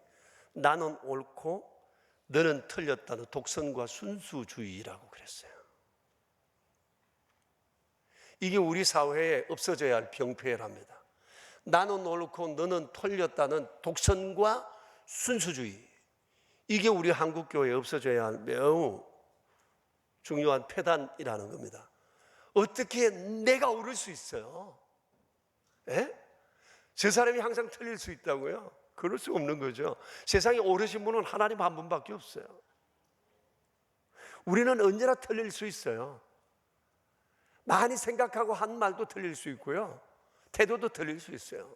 나는 옳고 너는 틀렸다는 독선과 순수주의라고 그랬어요. 이게 우리 사회에 없어져야 할 병폐랍니다. 나는 옳고 너는 틀렸다는 독선과 순수주의, 이게 우리 한국교회에 없어져야 할 매우 중요한 폐단이라는 겁니다. 어떻게 내가 옳을 수 있어요? 에? 저 사람이 항상 틀릴 수 있다고요? 그럴 수 없는 거죠. 세상에 옳으신 분은 하나님 한 분밖에 없어요. 우리는 언제나 틀릴 수 있어요. 많이 생각하고 한 말도 틀릴 수 있고요, 태도도 틀릴 수 있어요.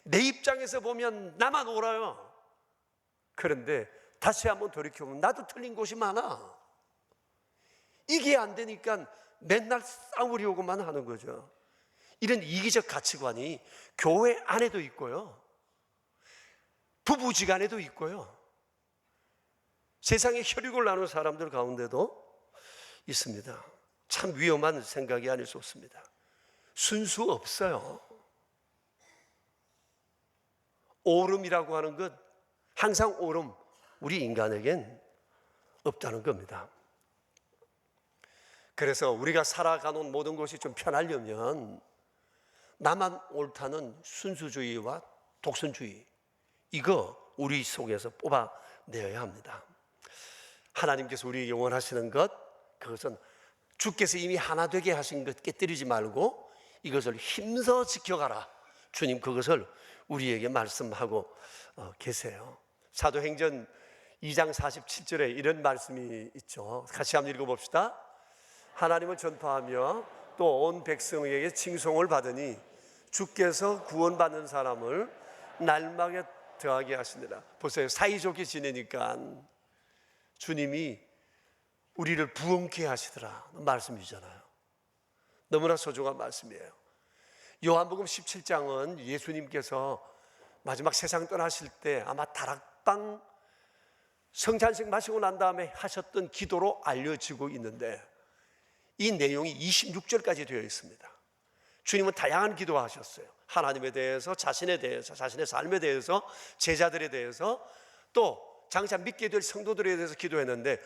내 입장에서 보면 나만 옳아요. 그런데 다시 한번 돌이켜보면 나도 틀린 곳이 많아. 이게 안 되니까 맨날 싸우려고만 하는 거죠. 이런 이기적 가치관이 교회 안에도 있고요, 부부지간에도 있고요, 세상에 혈육을 나눈 사람들 가운데도 있습니다. 참 위험한 생각이 아닐 수 없습니다. 순수 없어요. 옳음이라고 하는 것, 항상 옳음, 우리 인간에겐 없다는 겁니다. 그래서 우리가 살아가는 모든 것이 좀 편하려면 나만 옳다는 순수주의와 독선주의, 이거 우리 속에서 뽑아내야 합니다. 하나님께서 우리에게 원하시는 것, 그것은 주께서 이미 하나 되게 하신 것 깨뜨리지 말고 이것을 힘써 지켜가라, 주님 그것을 우리에게 말씀하고 계세요. 사도행전 2장 47절에 이런 말씀이 있죠. 같이 한번 읽어봅시다. 하나님을 전파하며 또 온 백성에게 칭송을 받으니 주께서 구원받는 사람을 날마다 더하게 하시니라. 보세요, 사이좋게 지내니까 주님이 우리를 부흥케 하시더라 말씀이잖아요. 너무나 소중한 말씀이에요. 요한복음 17장은 예수님께서 마지막 세상 떠나실 때 아마 다락방 성찬식 마시고 난 다음에 하셨던 기도로 알려지고 있는데 이 내용이 26절까지 되어 있습니다. 주님은 다양한 기도하셨어요. 하나님에 대해서, 자신에 대해서, 자신의 삶에 대해서, 제자들에 대해서, 또 장차 믿게 될 성도들에 대해서 기도했는데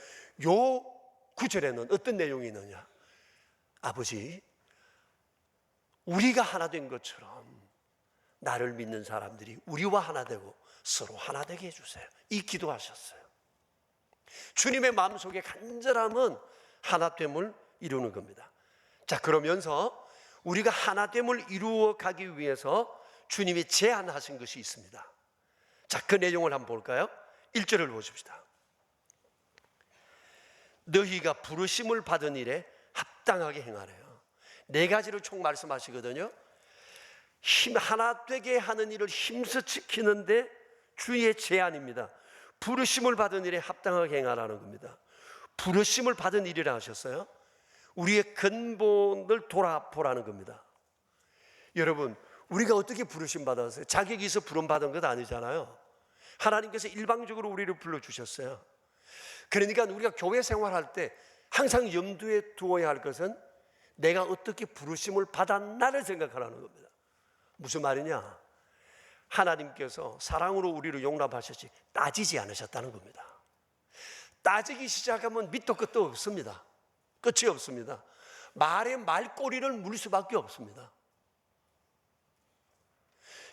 요 구절에는 어떤 내용이 있느냐? 아버지, 우리가 하나 된 것처럼 나를 믿는 사람들이 우리와 하나 되고 서로 하나 되게 해주세요. 이 기도하셨어요. 주님의 마음속에 간절함은 하나됨을 이루는 겁니다. 자, 그러면서 우리가 하나됨을 이루어 가기 위해서 주님이 제안하신 것이 있습니다. 자, 그 내용을 한번 볼까요? 1절을 보십시다. 너희가 부르심을 받은 일에 합당하게 행하래요. 네 가지로 총 말씀하시거든요. 하나 되게 하는 일을 힘써 지키는데 주의 제안입니다. 부르심을 받은 일에 합당하게 행하라는 겁니다. 부르심을 받은 일이라 하셨어요. 우리의 근본을 돌아보라는 겁니다. 여러분, 우리가 어떻게 부르심 받았어요? 자격이 있어 부름 받은 것 아니잖아요. 하나님께서 일방적으로 우리를 불러주셨어요. 그러니까 우리가 교회 생활할 때 항상 염두에 두어야 할 것은 내가 어떻게 부르심을 받았나를 생각하라는 겁니다. 무슨 말이냐? 하나님께서 사랑으로 우리를 용납하셨지 따지지 않으셨다는 겁니다. 따지기 시작하면 밑도 끝도 없습니다. 끝이 없습니다. 말에 말꼬리를 물 수밖에 없습니다.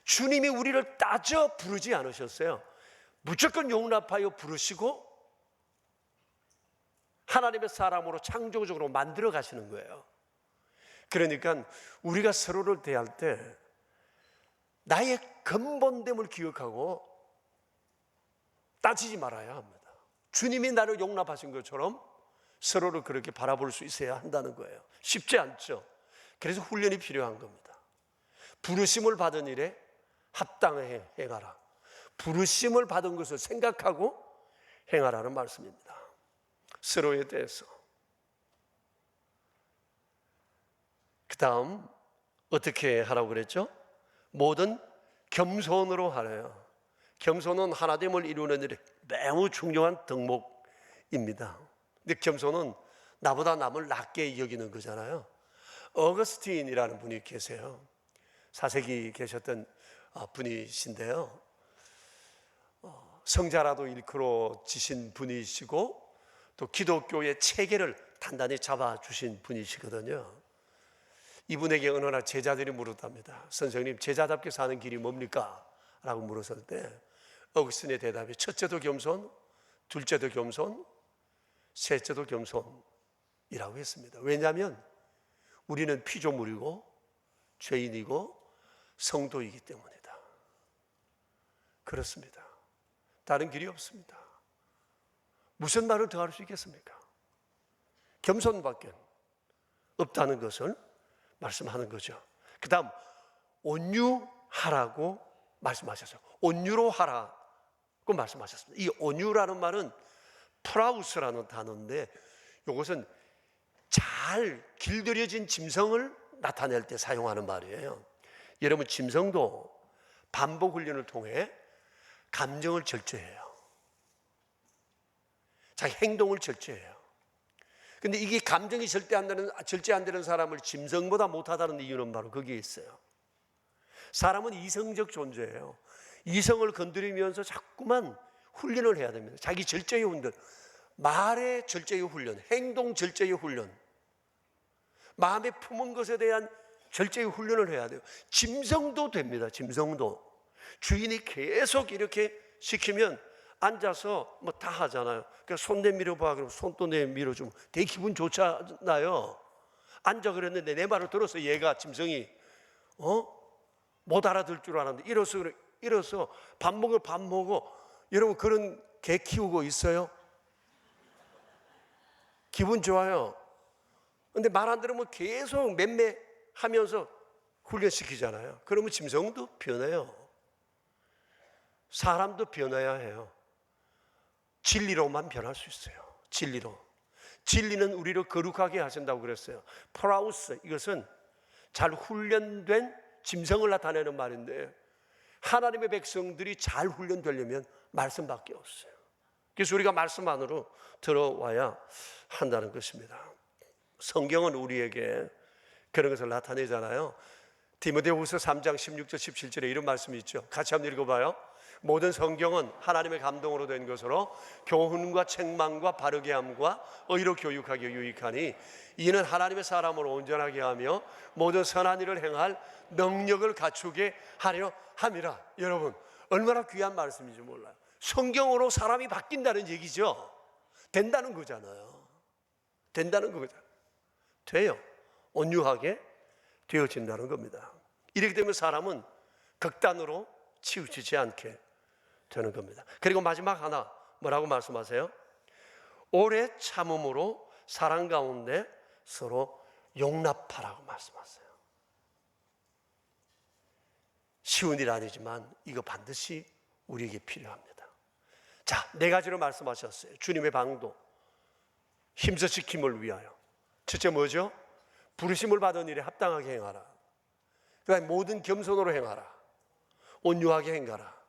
주님이 우리를 따져 부르지 않으셨어요. 무조건 용납하여 부르시고 하나님의 사람으로 창조적으로 만들어 가시는 거예요. 그러니까 우리가 서로를 대할 때 나의 근본됨을 기억하고 따지지 말아야 합니다. 주님이 나를 용납하신 것처럼 서로를 그렇게 바라볼 수 있어야 한다는 거예요. 쉽지 않죠. 그래서 훈련이 필요한 겁니다. 부르심을 받은 일에 합당해 행하라. 부르심을 받은 것을 생각하고 행하라는 말씀입니다. 서로에 대해서. 그 다음 어떻게 하라고 그랬죠? 모든 겸손으로 하래요. 겸손은 하나됨을 이루는 일에 매우 중요한 덕목입니다. 근데 겸손은 나보다 남을 낮게 여기는 거잖아요. 어거스틴이라는 분이 계세요. 4세기 계셨던 분이신데요. 성자라도 일컬어 지신 분이시고 또 기독교의 체계를 단단히 잡아주신 분이시거든요. 이분에게 어느 날 제자들이 물었답니다. 선생님, 제자답게 사는 길이 뭡니까? 라고 물었을 때 어거스틴의 대답이 첫째도 겸손, 둘째도 겸손, 셋째도 겸손이라고 했습니다. 왜냐하면 우리는 피조물이고 죄인이고 성도이기 때문이다. 그렇습니다. 다른 길이 없습니다. 무슨 말을 더 할 수 있겠습니까? 겸손밖에 없다는 것을 말씀하는 거죠. 그 다음 온유하라고 말씀하셨어요. 온유로 하라고 말씀하셨습니다. 이 온유라는 말은 프라우스라는 단어인데 이것은 잘 길들여진 짐승을 나타낼 때 사용하는 말이에요. 여러분, 짐승도 반복 훈련을 통해 감정을 절제해요. 자기 행동을 절제해요. 근데 이게 감정이 절제 안 되는 사람을 짐승보다 못하다는 이유는 바로 거기에 있어요. 사람은 이성적 존재예요. 이성을 건드리면서 자꾸만 훈련을 해야 됩니다. 자기 절제의 훈련, 말의 절제의 훈련, 행동 절제의 훈련, 마음에 품은 것에 대한 절제의 훈련을 해야 돼요. 짐승도 됩니다. 짐승도 주인이 계속 이렇게 시키면 앉아서 뭐 다 하잖아요. 그러니까 손 내밀어봐 그러면 손도 내밀어주면 되게 기분 좋잖아요. 앉아 그랬는데 내 말을 들어서 얘가 짐승이 못 알아들 줄 알았는데 일어서 밥 먹어. 여러분, 그런 개 키우고 있어요? 기분 좋아요. 근데 말 안 들으면 계속 맴매하면서 훈련시키잖아요. 그러면 짐승도 변해요. 사람도 변해야 해요. 진리로만 변할 수 있어요. 진리로. 진리는 우리를 거룩하게 하신다고 그랬어요. 프라우스, 이것은 잘 훈련된 짐승을 나타내는 말인데 하나님의 백성들이 잘 훈련되려면 말씀밖에 없어요. 그래서 우리가 말씀 안으로 들어와야 한다는 것입니다. 성경은 우리에게 그런 것을 나타내잖아요. 디모데후서 3장 16절 17절에 이런 말씀이 있죠. 같이 한번 읽어봐요. 모든 성경은 하나님의 감동으로 된 것으로 교훈과 책망과 바르게 함과 의로 교육하기 유익하니 이는 하나님의 사람으로 온전하게 하며 모든 선한 일을 행할 능력을 갖추게 하려 함이라. 여러분, 얼마나 귀한 말씀인지 몰라요. 성경으로 사람이 바뀐다는 얘기죠. 된다는 거잖아요. 된다는 거잖아요. 돼요. 온유하게 되어진다는 겁니다. 이렇게 되면 사람은 극단으로 치우치지 않게 되는 겁니다. 그리고 마지막 하나, 뭐라고 말씀하세요? 오래 참음으로 사랑 가운데 서로 용납하라고 말씀하세요. 쉬운 일 아니지만 이거 반드시 우리에게 필요합니다. 자, 네 가지로 말씀하셨어요. 주님의 방도, 힘써 지킴을 위하여. 첫째 뭐죠? 부르심을 받은 일에 합당하게 행하라. 그다음에 모든 겸손으로 행하라. 온유하게 행하라.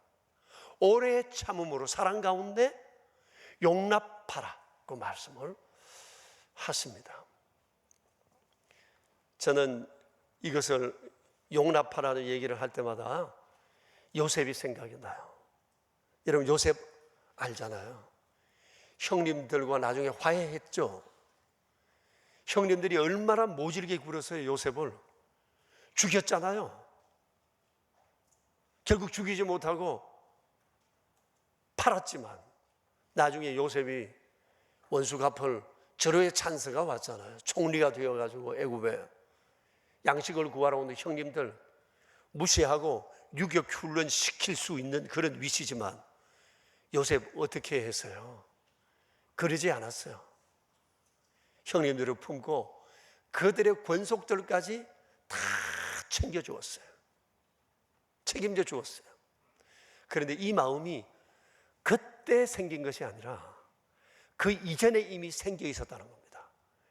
오래 참음으로 사랑 가운데 용납하라. 그 말씀을 하십니다. 저는 이것을 용납하라는 얘기를 할 때마다 요셉이 생각이 나요. 여러분 요셉 알잖아요. 형님들과 나중에 화해했죠. 형님들이 얼마나 모질게 굴었어요. 요셉을 죽였잖아요. 결국 죽이지 못하고 팔았지만 나중에 요셉이 원수 갚을 절호의 찬스가 왔잖아요. 총리가 되어가지고 애굽에 양식을 구하러 오는 형님들 무시하고 유격 훈련 시킬 수 있는 그런 위치지만 요셉 어떻게 했어요? 그러지 않았어요. 형님들을 품고 그들의 권속들까지 다 챙겨주었어요. 책임져 주었어요. 그런데 이 마음이 그때 생긴 것이 아니라 그 이전에 이미 생겨 있었다는 겁니다.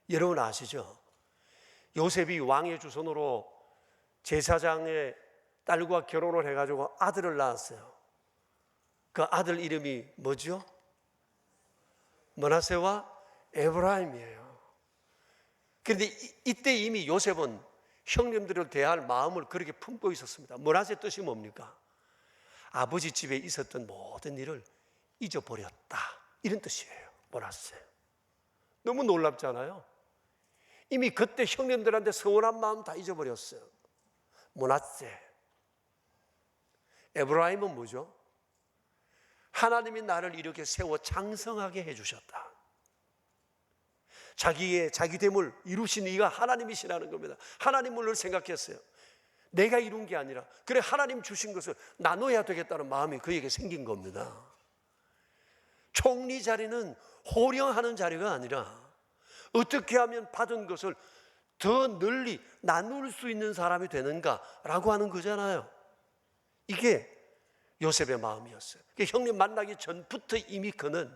여러분 아시죠? 요셉이 왕의 주손으로 제사장의 딸과 결혼을 해가지고 아들을 낳았어요. 그 아들 이름이 뭐죠? 므낫세와 에브라임이에요. 그런데 이때 이미 요셉은 형님들을 대할 마음을 그렇게 품고 있었습니다. 므낫세 뜻이 뭡니까? 아버지 집에 있었던 모든 일을 잊어버렸다, 이런 뜻이에요. 므낫세. 너무 놀랍잖아요. 이미 그때 형님들한테 서운한 마음 다 잊어버렸어요. 므낫세. 에브라임은 뭐죠? 하나님이 나를 이렇게 세워 장성하게 해주셨다. 자기됨을 이루신 이가 하나님이시라는 겁니다. 하나님을 생각했어요. 내가 이룬 게 아니라 그래 하나님 주신 것을 나눠야 되겠다는 마음이 그에게 생긴 겁니다. 총리 자리는 호령하는 자리가 아니라 어떻게 하면 받은 것을 더 널리 나눌 수 있는 사람이 되는가라고 하는 거잖아요. 이게 요셉의 마음이었어요. 형님 만나기 전부터 이미 그는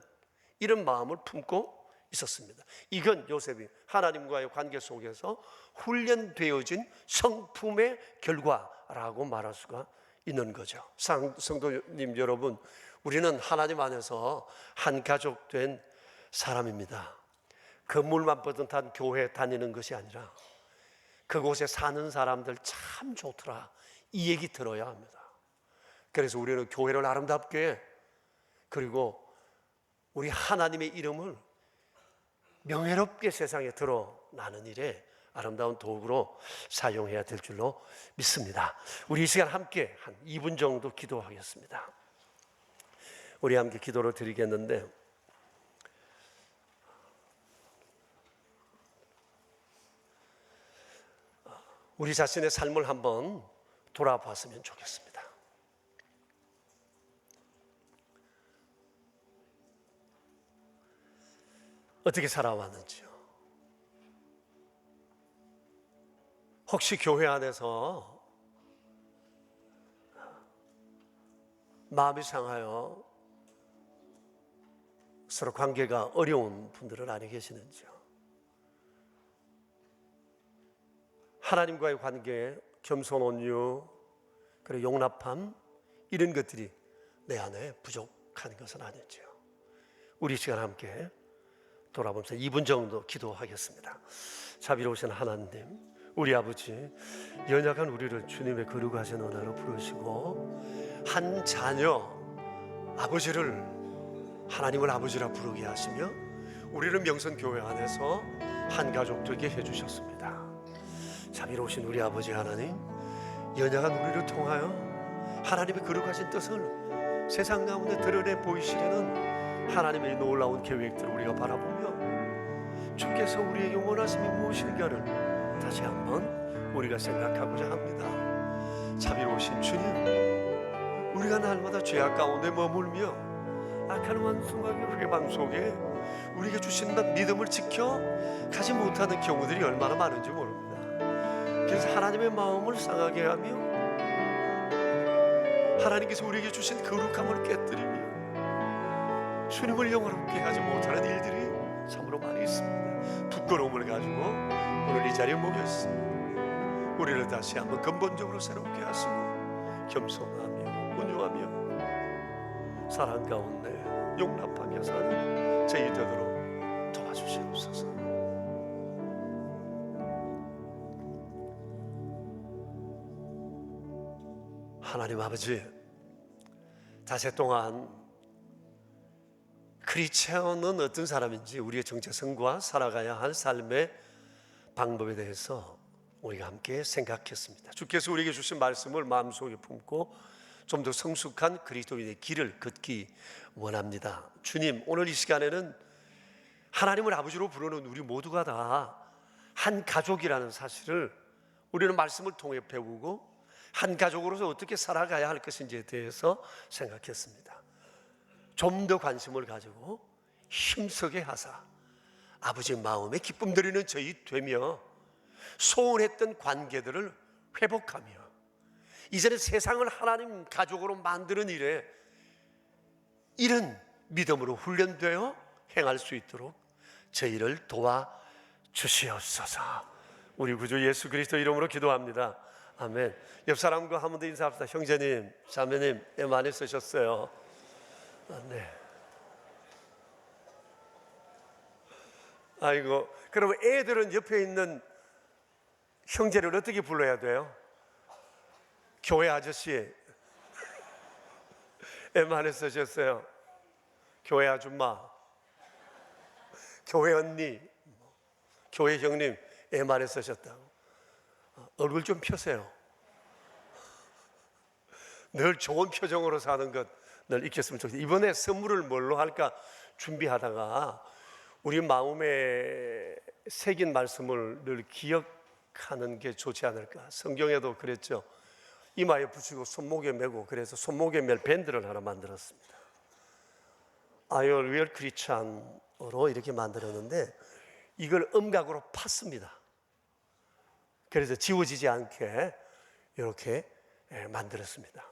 이런 마음을 품고 있었습니다. 이건 요셉이 하나님과의 관계 속에서 훈련되어진 성품의 결과라고 말할 수가 있는 거죠. 성도님 여러분, 우리는 하나님 안에서 한 가족 된 사람입니다. 건물만 뻗은 교회 다니는 것이 아니라 그곳에 사는 사람들 참 좋더라, 이 얘기 들어야 합니다. 그래서 우리는 교회를 아름답게, 그리고 우리 하나님의 이름을 명예롭게 세상에 드러나는 일에 아름다운 도구로 사용해야 될 줄로 믿습니다. 우리 이 시간 함께 한 2분 정도 기도하겠습니다. 우리 함께 기도를 드리겠는데, 우리 자신의 삶을 한번 돌아봤으면 좋겠습니다. 어떻게 살아왔는지요? 혹시 교회 안에서 마음이 상하여 서로 관계가 어려운 분들은 아니 계시는지요? 하나님과의 관계에 겸손, 온유, 그리고 용납함, 이런 것들이 내 안에 부족한 것은 아닌지요? 우리 시간 함께 돌아보면서 2분 정도 기도하겠습니다. 자비로우신 하나님, 우리 아버지, 연약한 우리를 주님의 거룩하신 은혜로 부르시고 한 자녀 아버지를 하나님을 아버지라 부르게 하시며 우리를 명선교회 안에서 한 가족 되게 해주셨습니다. 자비로우신 우리 아버지 하나님, 연약한 우리를 통하여 하나님의 거룩하신 뜻을 세상 가운데 드러내 보이시려는 하나님의 놀라운 계획들을 우리가 바라보며 주께서 우리에게 원하심이 무엇인가를 다시 한번 우리가 생각하고자 합니다. 자비로우신 주님, 우리가 날마다 죄악 가운데 머물며 악한 원수막의 회방 속에 우리에게 주신 믿음을 지켜 가지 못하는 경우들이 얼마나 많은지 모릅니다. 그래서 하나님의 마음을 상하게 하며 하나님께서 우리에게 주신 거룩함을 깨뜨리며 주님을 영화롭게 하지 못하는 일들이 참으로 많이 있습니다. 부끄러움을 가지고 오늘 이 자리에 모였습니다. 우리를 다시 한번 근본적으로 새롭게 하시고 겸손하며 온유하며 사랑 가운데 용납하며 사는 저희 되도록 도와주시옵소서. 하나님 아버지, 닷새 동안 크리스천은 어떤 사람인지, 우리의 정체성과 살아가야 할 삶의 방법에 대해서 우리가 함께 생각했습니다. 주께서 우리에게 주신 말씀을 마음속에 품고 좀 더 성숙한 그리스도인의 길을 걷기 원합니다. 주님, 오늘 이 시간에는 하나님을 아버지로 부르는 우리 모두가 다 한 가족이라는 사실을 우리는 말씀을 통해 배우고 한 가족으로서 어떻게 살아가야 할 것인지에 대해서 생각했습니다. 좀 더 관심을 가지고 힘쓰게 하사 아버지 마음에 기쁨 드리는 저희 되며 소원했던 관계들을 회복하며 이제는 세상을 하나님 가족으로 만드는 일에 이런 믿음으로 훈련되어 행할 수 있도록 저희를 도와주시옵소서. 우리 구주 예수 그리스도 이름으로 기도합니다. 아멘. 옆 사람과 한 번 더 인사합시다. 형제님, 자매님, 애 많이 쓰셨어요. 네. 아이고, 그럼 애들은 옆에 있는 형제를 어떻게 불러야 돼요? 교회 아저씨, 애 많이 쓰셨어요. 교회 아줌마, 교회 언니, 교회 형님, 애 많이 쓰셨다고. 얼굴 좀 펴세요. 늘 좋은 표정으로 사는 것 늘 익혔으면 좋겠어요. 이번에 선물을 뭘로 할까 준비하다가 우리 마음에 새긴 말씀을 늘 기억하는 게 좋지 않을까. 성경에도 그랬죠. 이마에 붙이고 손목에 메고, 그래서 손목에 멜 밴드를 하나 만들었습니다. I am real Christian으로 이렇게 만들었는데 이걸 음각으로 팠습니다. 그래서 지워지지 않게 이렇게 만들었습니다.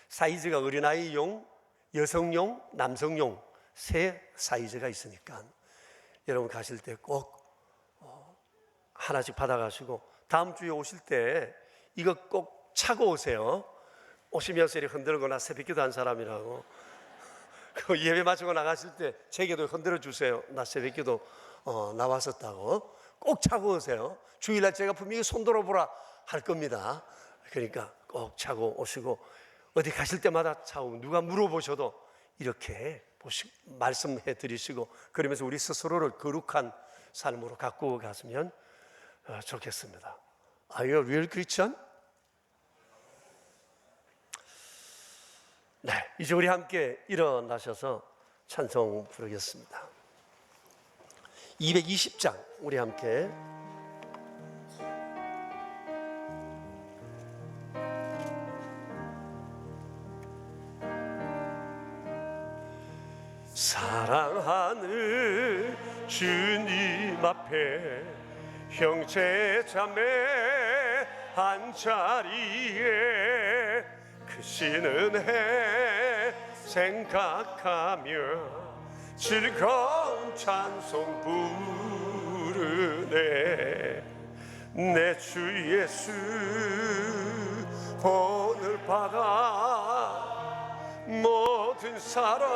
사이즈가 어린아이용, 여성용, 남성용 세 사이즈가 있으니까 여러분 가실 때 꼭 하나씩 받아가시고 다음 주에 오실 때 이거 꼭 차고 오세요. 오시면서 이렇게 흔들거나 새벽기도 한 사람이라고 그 예배 마치고 나가실 때 제게도 흔들어 주세요. 나 새벽기도 나왔었다고 꼭 차고 오세요. 주일날 제가 분명히 손들어 보라 할 겁니다. 그러니까 꼭 차고 오시고 어디 가실 때마다 차고 누가 물어보셔도 이렇게 말씀해 드리시고 그러면서 우리 스스로를 거룩한 삶으로 가꾸어 갔으면 좋겠습니다. Are you a real Christian? 네, 이제 우리 함께 일어나셔서 찬송 부르겠습니다. 220장 우리 함께 사랑하는 주님 앞에 형제 자매 한자리에 크신 은혜 생각하며 즐거운 찬송 부르네. 내 주 예수 오늘 받아 모든 사랑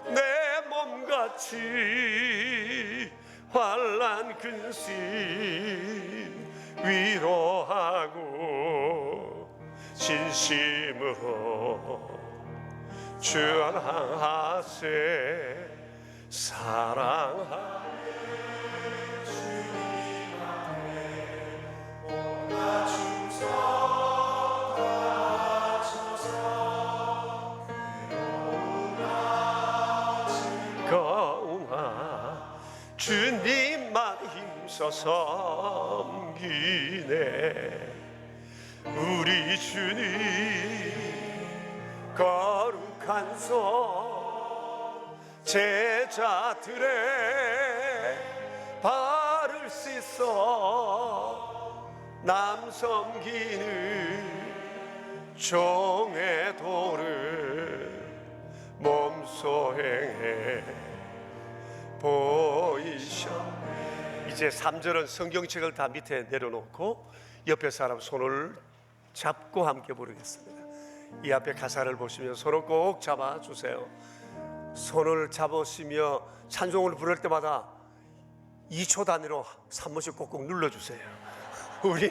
내 몸같이 환난 근심 위로하고 진심으로 주안하세. 사랑하는 주님 앞에 온갖 충성 바쳐서 거우나 주님만 힘써 섬기네. 우리 주님 거룩한 손 제자들의 발을 씻어 남 섬기는 종의 도를 몸소 행해 보이셨네. 이제 3절은 성경책을 다 밑에 내려놓고 옆에 사람 손을 잡고 함께 부르겠습니다. 이 앞에 가사를 보시면 손을 꼭 잡아주세요. 손을 잡으시며 찬송을 부를 때마다 2초 단위로 한 번씩 꼭꼭 눌러주세요. 우린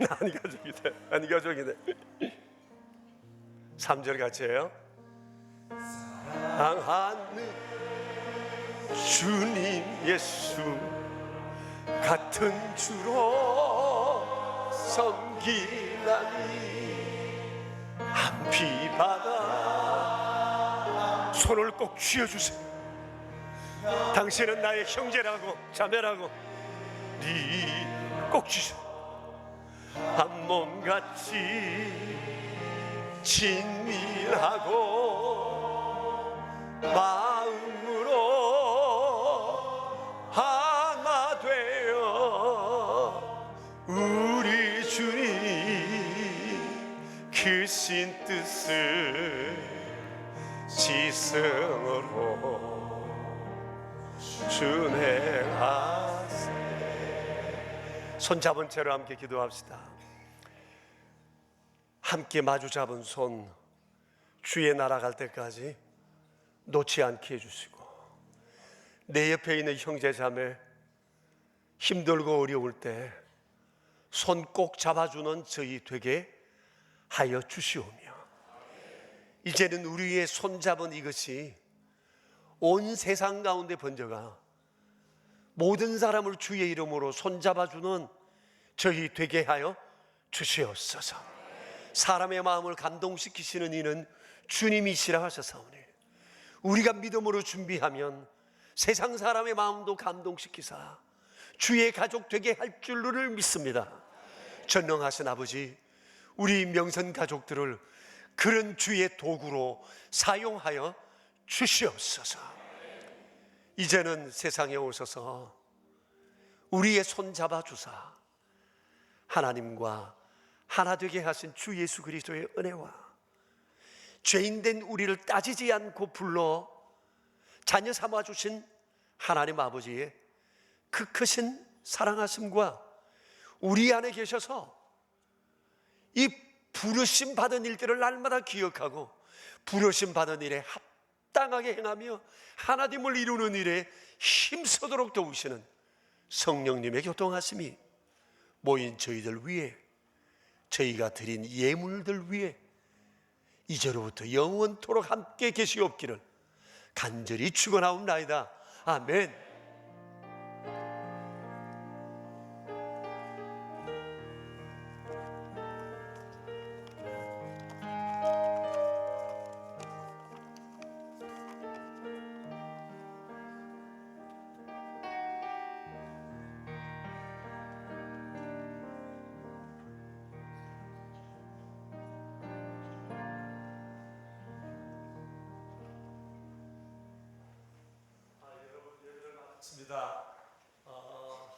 한가족이네. 한가족이네. 3절 같이 해요. 사랑하는 주님 예수 같은 주로 섬기나니 한 피바다 손을 꼭 쥐어주세요. 당신은 나의 형제라고 자매라고 꼭 주세요. 한 몸같이 친밀하고 마음으로 하나 되어 우리 주님 크신 뜻을 지성으로 준행하세. 손잡은 채로 함께 기도합시다. 함께 마주 잡은 손 주의 나라 갈 때까지 놓지 않게 해주시고, 내 옆에 있는 형제 자매 힘들고 어려울 때 손 꼭 잡아주는 저희 되게 하여 주시오며, 이제는 우리의 손잡은 이것이 온 세상 가운데 번져가 모든 사람을 주의 이름으로 손잡아주는 저희 되게 하여 주시옵소서. 사람의 마음을 감동시키시는 이는 주님이시라 하셨사오니, 우리가 믿음으로 준비하면 세상 사람의 마음도 감동시키사 주의 가족 되게 할 줄을 믿습니다. 전능하신 아버지, 우리 명선 가족들을 그런 주의 도구로 사용하여 주시옵소서. 이제는 세상에 오셔서 우리의 손 잡아주사 하나님과 하나 되게 하신 주 예수 그리스도의 은혜와 죄인된 우리를 따지지 않고 불러 자녀 삼아주신 하나님 아버지의 그 크신 사랑하심과 우리 안에 계셔서 이 부르심 받은 일들을 날마다 기억하고 부르심 받은 일에 합당하게 행하며 하나님을 이루는 일에 힘쓰도록 도우시는 성령님의 교통하심이 모인 저희들 위에, 저희가 드린 예물들 위에 이제로부터 영원토록 함께 계시옵기를 간절히 축원하옵나이다. 아멘.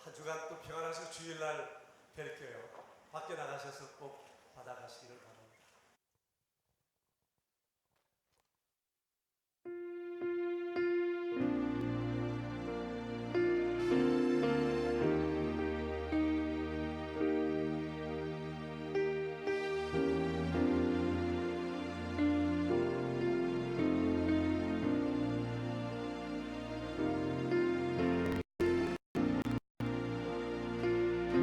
한 주간 또 평안하셔서 주일날 뵐게요. 밖에 나가셔서 꼭 받아가시기를 바랍니다.